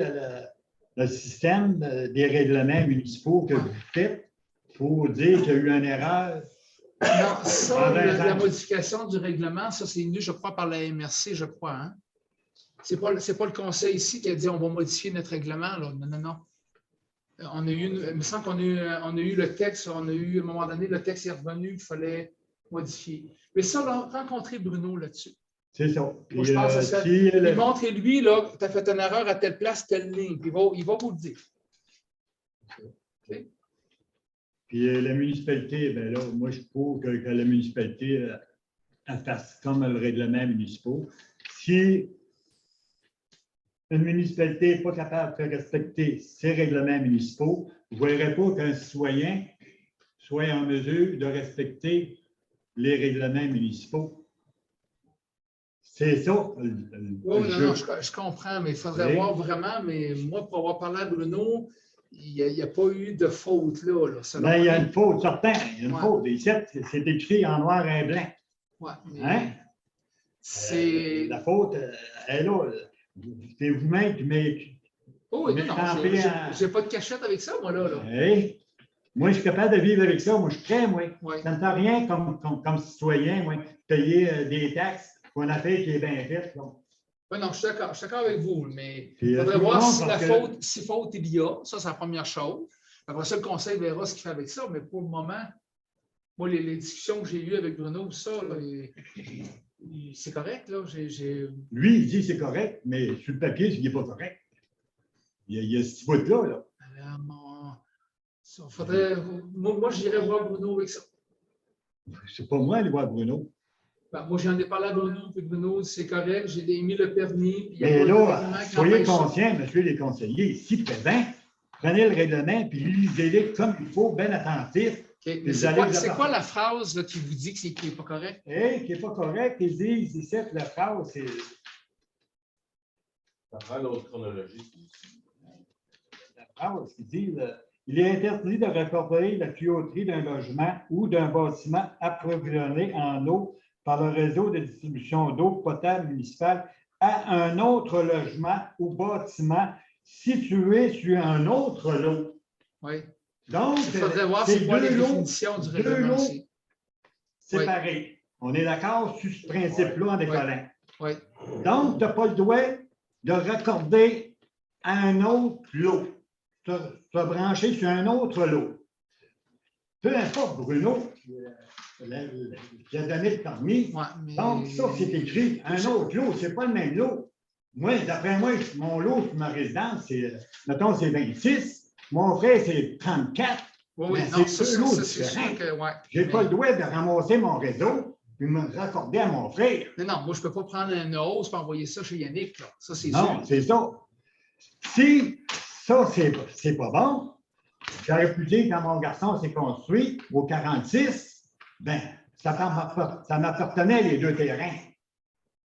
le système des règlements municipaux que vous faites, il faut dire qu'il y a eu une erreur. Non, ça, la modification du règlement, ça, c'est venu, je crois, par la MRC, je crois. Hein? C'est pas le conseil ici qui a dit on va modifier notre règlement. Là. Non, non, non. On a eu il me semble qu'on a eu le texte, on a eu, à un moment donné, le texte est revenu, il fallait modifier. Mais ça, là, rencontrer Bruno là-dessus. C'est ça. Moi, je pense que ça. Il montrez-lui, là, tu as fait une erreur à telle place, telle ligne. Puis il va vous le dire. Okay. Puis la municipalité, bien là, moi, je trouve que la municipalité fasse comme le règlement municipal. Si une municipalité n'est pas capable de faire respecter ses règlements municipaux, vous ne verrez pas qu'un citoyen soit en mesure de respecter les règlements municipaux. C'est ça. Oui, non, je comprends, mais il faudrait voir vraiment, mais moi, pour avoir parlé à Bruno, il n'y a pas eu de faute là. Ben, il y a une faute, certain. Il y a une faute. Ici, c'est écrit en noir et blanc. Ouais, mais hein? C'est. La faute, elle est là. C'est vous-même qui m'avez. Oh, oui, non, je n'ai pas de cachette avec ça, moi, là. Hey, moi, je suis capable de vivre avec ça. Moi, je suis prêt, moi. Ouais. Ça ne fait rien comme citoyen, moi, payer des taxes pour une affaire qui est bien faite. Oui, non, je suis d'accord avec vous, mais il faudrait voir si faute il y a. Ça, c'est la première chose. Après ça, le conseil verra ce qu'il fait avec ça, mais pour le moment, moi, les discussions que j'ai eues avec Bruno, ça, c'est correct, là. Lui, il dit que c'est correct, mais sur le papier, il n'est pas correct. Il y a ce petit bout-là. Là. Moi, j'irais voir Bruno avec ça. C'est pas moi aller voir Bruno. Ben, moi, j'en ai parlé à Bruno, puis Bruno, c'est correct, j'ai émis le permis. Mais là, soyez conscients, monsieur les conseillers, ici présents, prenez le règlement, puis lisez-le comme il faut, bien attentif. Okay. C'est quoi la phrase là, qui vous dit qui n'est pas correct? Qui n'est pas correct, ils disent ici, la phrase, c'est. Ça prend l'autre chronologie. La phrase qui dit il est interdit de raccorder la tuyauterie d'un logement ou d'un bâtiment approvisionné en eau par le réseau de distribution d'eau potable municipale à un autre logement ou bâtiment situé sur un autre lot. Oui. Donc, il faudrait voir c'est quoi les définitions du règlement. Séparés. Oui. On est d'accord sur ce principe-là en décollant. Oui. Donc, tu n'as pas le droit de raccorder à un autre lot. Tu as branché sur un autre lot. peu importe Bruno qui a donné le permis. Ouais, mais... Donc, ça, c'est écrit. Un autre lot, c'est pas le même lot. Moi, d'après moi, mon lot sur ma résidence, c'est, mettons, c'est 26. Mon frère, c'est 34. Oui, oui, mais non, c'est ça, deux lots c'est sûr différents. que, ouais. J'ai Mais- pas le droit de ramasser mon réseau et me raccorder à mon frère. Non, moi, je ne peux pas prendre une hausse et envoyer ça chez Yannick. Là. Ça, c'est Non, sûr. c'est ça. Si ça, c'est pas bon, j'aurais pu dire quand mon garçon s'est construit au 46, ben, ça m'appartenait les deux terrains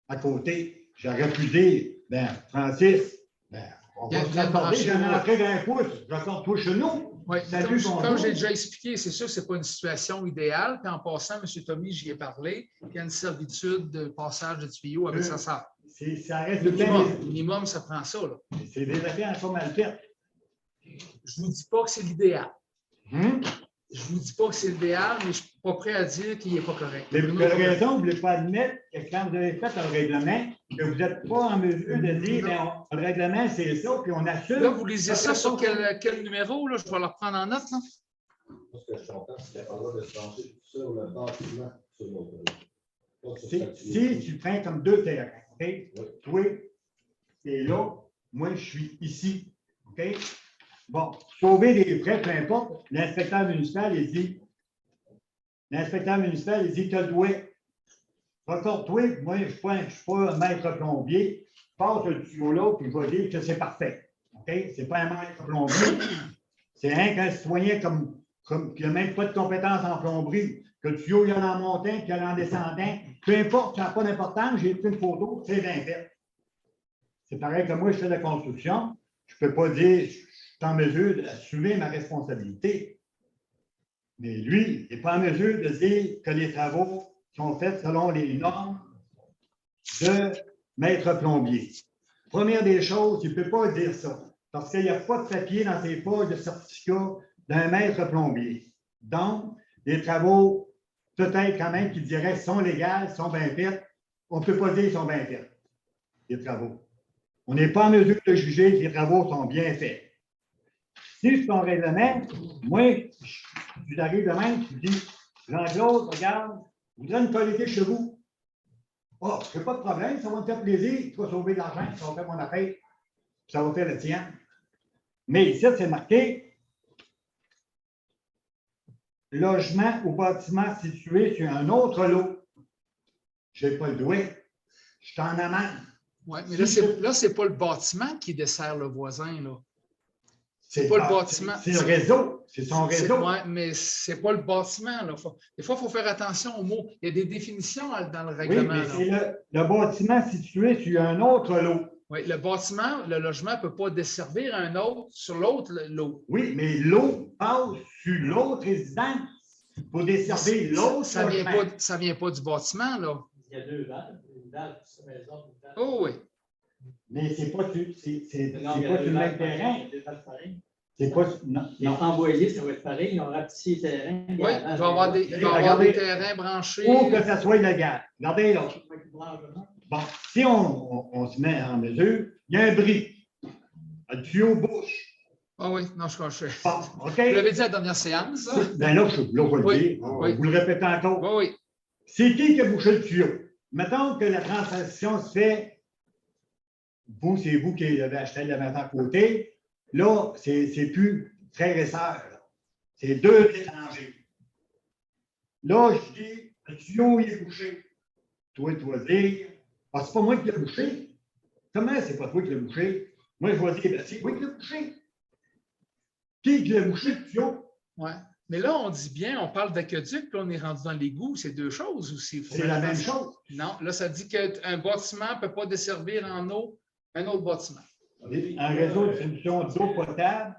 à côté. J'aurais pu dire, ben, Francis, ben, on va Viens se raccorder, brancher, j'en ai ouais. entré d'un pouce, raccorde-toi chez nous. Oui, Salut, comme bonjour. j'ai déjà expliqué, c'est sûr que ce n'est pas une situation idéale. Puis en passant, M. Tommy, j'y ai parlé, il y a une servitude de passage de tuyau avec sa sœur. Ça reste Minimum, ça prend ça. Là. C'est des affaires encore mal faites. Je ne vous dis pas que c'est l'idéal. Hum? Je ne vous dis pas que c'est l'idéal, mais je ne suis pas prêt à dire qu'il n'est pas correct. Mais Bruno vous avez est pas raison, vous ne voulez pas admettre que quand vous avez fait un règlement, que vous n'êtes pas en mesure de dire, bien, le règlement, c'est ça, puis on assume. Là, vous lisez ça sur quel numéro? Là? Je vais le reprendre en note. Là. Moi, ce que je comprends, c'est qu'elle parle de se pencher sur le bâtiment sur l'autre. Si tu prends comme deux terrains, OK? Toi, tu es là, moi, je suis ici, OK? Bon, sauver des frais, peu importe, l'inspecteur municipal, il dit, tu as le doigt. Recorde-toi, moi, je ne suis pas un maître plombier, je passe le tuyau-là, puis je vais dire que c'est parfait, OK? Ce n'est pas un maître plombier, c'est qu'un citoyen qui n'a même pas de compétences en plomberie, que le tuyau, il y en a en montant, qu'il y en a en descendant, peu importe, ça n'a pas d'importance, j'ai pris une photo, c'est bien fait. C'est pareil que moi, je fais de la construction, je ne peux pas dire, je suis en mesure d'assumer ma responsabilité. Mais lui, il n'est pas en mesure de dire que les travaux sont faits selon les normes de maître plombier. Première des choses, il ne peut pas dire ça, parce qu'il n'y a pas de papier dans ses pages de certificat d'un maître plombier. Donc, les travaux, peut-être quand même qu'il dirait sont légaux, sont bien faits. On ne peut pas dire qu'ils sont bien faits, les travaux. On n'est pas en mesure de juger que les travaux sont bien faits. Si c'est ton règlement, moi, tu arrives de même, tu dis, Jean-Claude, regarde, je voudrais une qualité chez vous. Oh, je n'ai pas de problème, ça va me faire plaisir, tu vas sauver de l'argent, ça va faire mon affaire, ça va faire le tien. Mais ici, c'est marqué logement ou bâtiment situé sur un autre lot. Je n'ai pas le droit. Je suis en amende. Oui, mais là, ce n'est pas le bâtiment qui dessert le voisin. Là. C'est pas le bâtiment. C'est le réseau. C'est son réseau. Oui, mais ce n'est pas le bâtiment. Là. Des fois, il faut faire attention aux mots. Il y a des définitions dans le règlement. Oui, mais c'est le bâtiment situé sur un autre lot. Oui, le bâtiment, le logement ne peut pas desservir un autre sur l'autre lot. Oui, mais l'eau passe sur l'autre résidence pour desservir l'autre. Ça ne vient pas du bâtiment, là. Il y a deux dalles, une dalle pour sa maison, une dalle. Oh oui. Mais c'est pas sur Non, le même terrain. C'est pas. Non. Les employés, ça va être pareil, ils ont rapetissé les terrains. Oui, il va y avoir des terrains branchés. Pour que ça soit illégal. Regardez là. Bon, si on se met en mesure, il y a un bris, un tuyau bouche. Ah oui, non, je sais. Bon, OK. Vous l'avez dit à la dernière séance. Ça? Ben là, je vais le Oui, dire. oui. Vous le répétez encore. Oui, oui. C'est qui a bouché le tuyau? Mettons que la transaction se fait, c'est vous qui avez acheté le matin à côté. Là, c'est plus frère et sœur. C'est deux étrangers. Là, je dis, le tuyau, il est bouché. Toi, tu vas dire, ah, c'est pas moi qui l'ai bouché. Comment c'est pas toi qui l'as bouché? Moi, je vais dire, ben, c'est moi qui l'ai bouché. Qui l'a bouché le tuyau? Oui. Mais là, on dit bien, on parle d'aqueduc, puis on est rendu dans l'égout. C'est deux choses aussi. C'est la même chose. Non, là, ça dit qu'un bâtiment ne peut pas desservir en eau un autre bâtiment. Un réseau de distribution d'eau potable.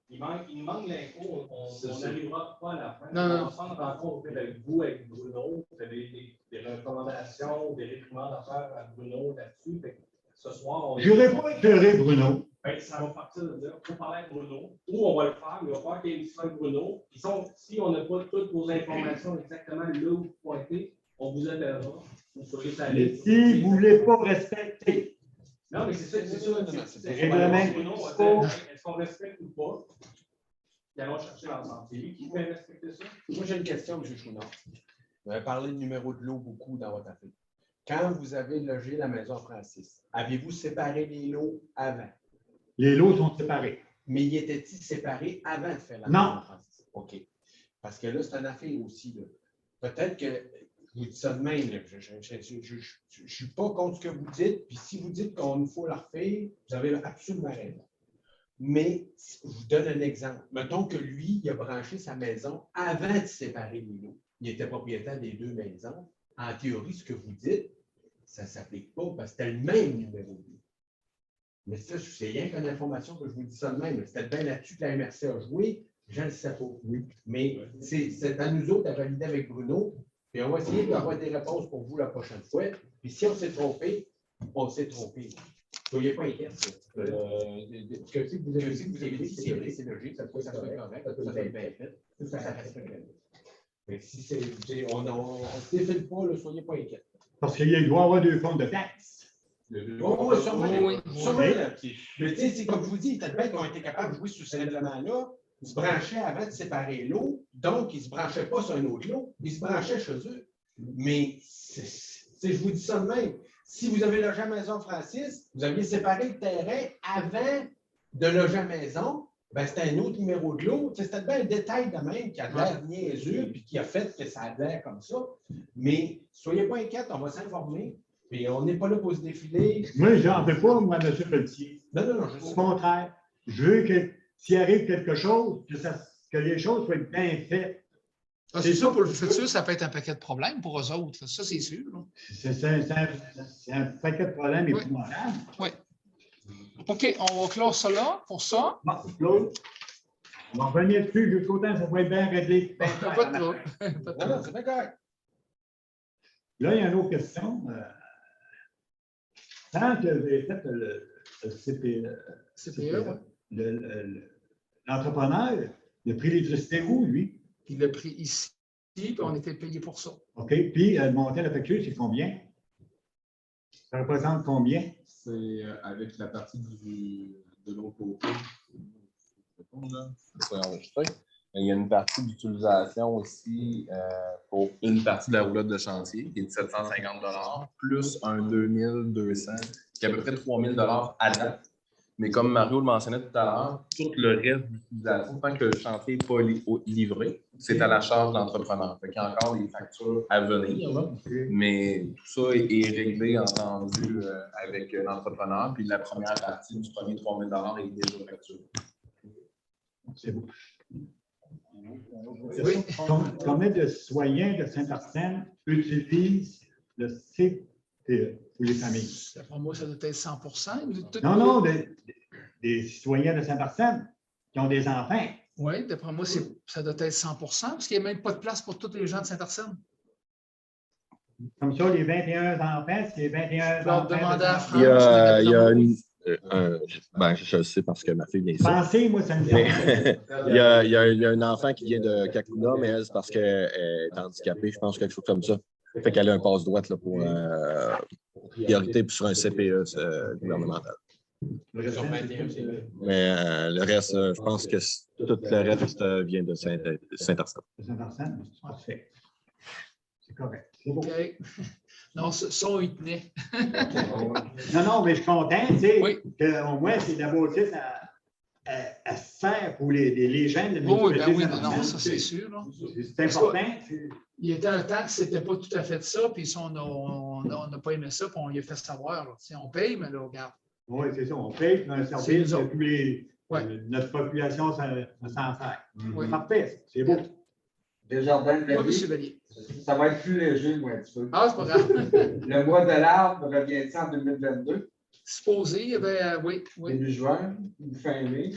Il manque l'info, on n'arrivera pas à la fin. Non, non. On va prendre en compte avec vous, avec Bruno, vous avez des recommandations, des réprimandes à faire à Bruno là-dessus. Ce soir, on... Je n'aurais pas éclairé Bruno. Ben, ça va partir de là. Il faut parler avec Bruno. Ou on va le faire, mais il va falloir qu'il y ait une discussion avec Bruno. Si on n'a pas toutes vos informations exactement là où vous pointez, on vous appellera. Vous soyez Mais si vous ne voulez pas respecter non, mais c'est ça. les règlements, Est-ce qu'on respecte ou pas? qui allons chercher l'ensemble. C'est lui qui fait respecter ça. Moi, j'ai une question, M. Chouinard. Vous avez parlé de numéro de lot beaucoup dans votre affaire. Quand vous avez logé la maison Francis, avez-vous séparé les lots avant? Les lots sont séparés. Mais ils étaient-ils séparés avant de faire la Non. maison Francis? OK. Parce que là, c'est une affaire aussi. Peut-être que, je vous dis ça de même, là, je ne suis pas contre ce que vous dites, puis si vous dites qu'on nous faut la refaire, vous avez absolument raison. Mais je vous donne un exemple. Mettons que lui, il a branché sa maison avant de séparer les lots. Il était propriétaire des deux maisons. En théorie, ce que vous dites, ça ne s'applique pas parce que c'était le même numéro de lot. Mais ça, c'est rien qu'une information que je vous dis ça de même. C'était bien là-dessus que la MRC a joué. Je ne le sais pas. Oui. Mais c'est à nous autres à valider avec Bruno. Puis on va essayer d'avoir des réponses pour vous la prochaine fois. Puis si on s'est trompé, on s'est trompé. Soyez pas inquiets. Ce que si vous avez dit, c'est vrai, c'est logique, ça peut être correct, ça peut être bien fait. Ça reste correct. Mais si on ne se défile pas, là, soyez pas inquiets. Parce qu'il doit y avoir deux comptes de taxes. Oh, sûrement. Sûrement. Mais tu sais, c'est comme je vous dis, il y a peut-être qu'on été capable de jouer sur ce règlement-là. Ils se branchaient avant de séparer l'eau, donc ils ne se branchaient pas sur un autre lot, ils se branchaient chez eux. Mais je vous dis ça de même. Si vous avez logé à Maison Francis, vous aviez séparé le terrain avant de loger à Maison, ben c'était un autre numéro de lot. C'était bien un détail de même qui a l'air niaiseux puis qui a fait que ça a l'air comme ça. Mais soyez pas inquiets, on va s'informer. Puis on n'est pas là pour se défiler. Moi, j'en veux pas, moi, M. Pelletier. Non. Au contraire, je veux que s'il arrive quelque chose, que les choses soient bien faites. Ah, c'est ça, pour le futur, ça peut être un paquet de problèmes pour eux autres. Ça, c'est sûr. C'est un paquet de problèmes épouvantables. Oui. OK, on va clore ça là, pour ça. Bon, Claude, on va revenir dessus jusqu'au temps que ça va être bien réglé. Pas de trouble. Non, c'est bien correct. Là, il y a une autre question. Quand vous avez fait le CPE, l'entrepreneur, il a pris l'électricité où, lui? Il l'a pris ici, puis on était payé pour ça. OK. Puis, le montant de la facture, c'est combien? Ça représente combien? C'est avec la partie de l'autre côté. Il y a une partie d'utilisation aussi pour une partie de la roulotte de chantier qui est de 750 $, plus un 2200, qui est à peu près 3000 $ à date. Mais comme Mario le mentionnait tout à l'heure, tout le reste d'utilisation, tant que le chantier n'est pas livré, c'est à la charge de l'entrepreneur. Il y a encore des factures à venir, là, mais tout ça est réglé, entendu, avec l'entrepreneur. Puis la première partie du premier 3000 $ est déjà facturée. C'est beau. Oui. Combien de citoyens de Saint-Arsène utilisent le CPE pour les familles? Pour moi, ça doit être 100%. Non, des citoyens de Saint-Arsène qui ont des enfants. Oui, d'après moi, ça doit être 100%, parce qu'il n'y a même pas de place pour tous les gens de Saint-Arsène. Comme ça, les 21 enfants, c'est les 21 enfants. Demander à France. Il y a une. Je le sais parce que ma fille vient ici. Pensez, moi, ça me dit. Il y a un enfant qui vient de Kakuna, mais elle, c'est parce qu'elle est handicapée, je pense, quelque chose comme ça. Fait qu'elle a un passe-droite pour priorité sur un CPE gouvernemental. Mais le reste, je pense que tout le reste vient de Saint-Arsène. Saint-Arsène, parfait. C'est correct. C'est beau. OK. Non, ça, on y tenait. Non, mais je suis content, tu sais, qu'au moins, c'est de la beauté à se faire pour les jeunes de oui, non, ça, c'est sûr. C'est important. Il était un temps que ce n'était pas tout à fait ça, puis on n'a pas aimé ça, puis on lui a fait savoir. Là. On paye, mais là, regarde. Oui, c'est ça, on paye, mais un service que notre population s'en sert. Oui. Parfait, c'est beau. Desjardins, ça va être plus léger, moi, un petit peu. Ah, c'est pas grave. Le mois de l'arbre revient-il en 2022? Supposé, oui. Début juin, fin mai.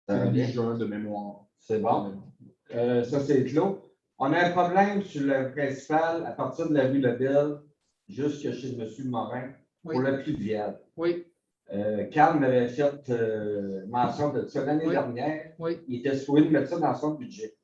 Début juin de mémoire. C'est bon. Ça, c'est clos. On a un problème sur le principal à partir de la rue Lebel jusqu'à chez M. Morin pour le pluvial. Oui. Carl m'avait fait mention de ça l'année dernière. Oui. Il était supposé mettre ça dans son budget.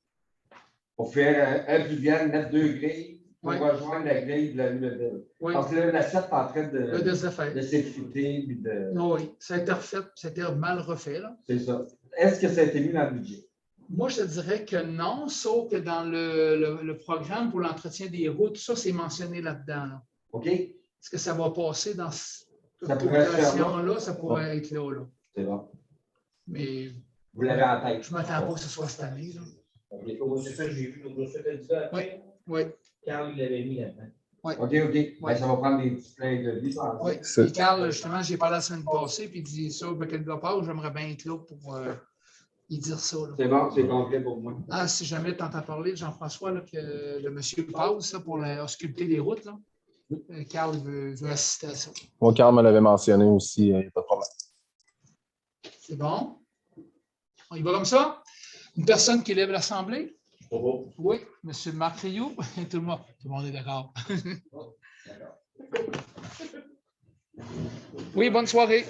Pour faire un pluvial, mettre 2 grilles pour rejoindre la grille de la rue Lebel. Oui. Parce que là, l'assiette est en train de s'effriter. s'effriter. Oui, ça a été refait, ça a été mal refait. C'est ça. est-ce que ça a été mis dans le budget? Moi, je te dirais que non, sauf que dans le programme pour l'entretien des routes, ça, c'est mentionné là-dedans. Là. OK. Est-ce que ça va passer dans cette pourrait se faire là? Ça pourrait être là. C'est bon. Mais vous l'avez en tête. Je ne m'attends pas que ce soit cette année. Là. C'est ça que j'ai vu. Donc, ça fait ça après. Oui. Carl, il l'avait mis là-dedans. Oui. OK. Ben, ça va prendre des petits pleins de vie. Oui. Et Carl, justement, j'ai parlé la semaine passée, puis il dit ça, quel gars part, j'aimerais bien être là pour y dire ça. C'est bon, c'est complet pour moi. Ah, si jamais tu entends parler de Jean-François, que le monsieur passe ça, pour sculpter les routes, là. Carl veut assister à ça. Moi, Carl me l'avait mentionné aussi, il n'y a pas de problème. C'est bon? On y va comme ça? Une personne qui lève l'Assemblée? Oui, M. Marc Rioux. Tout le monde est d'accord. Oui, bonne soirée.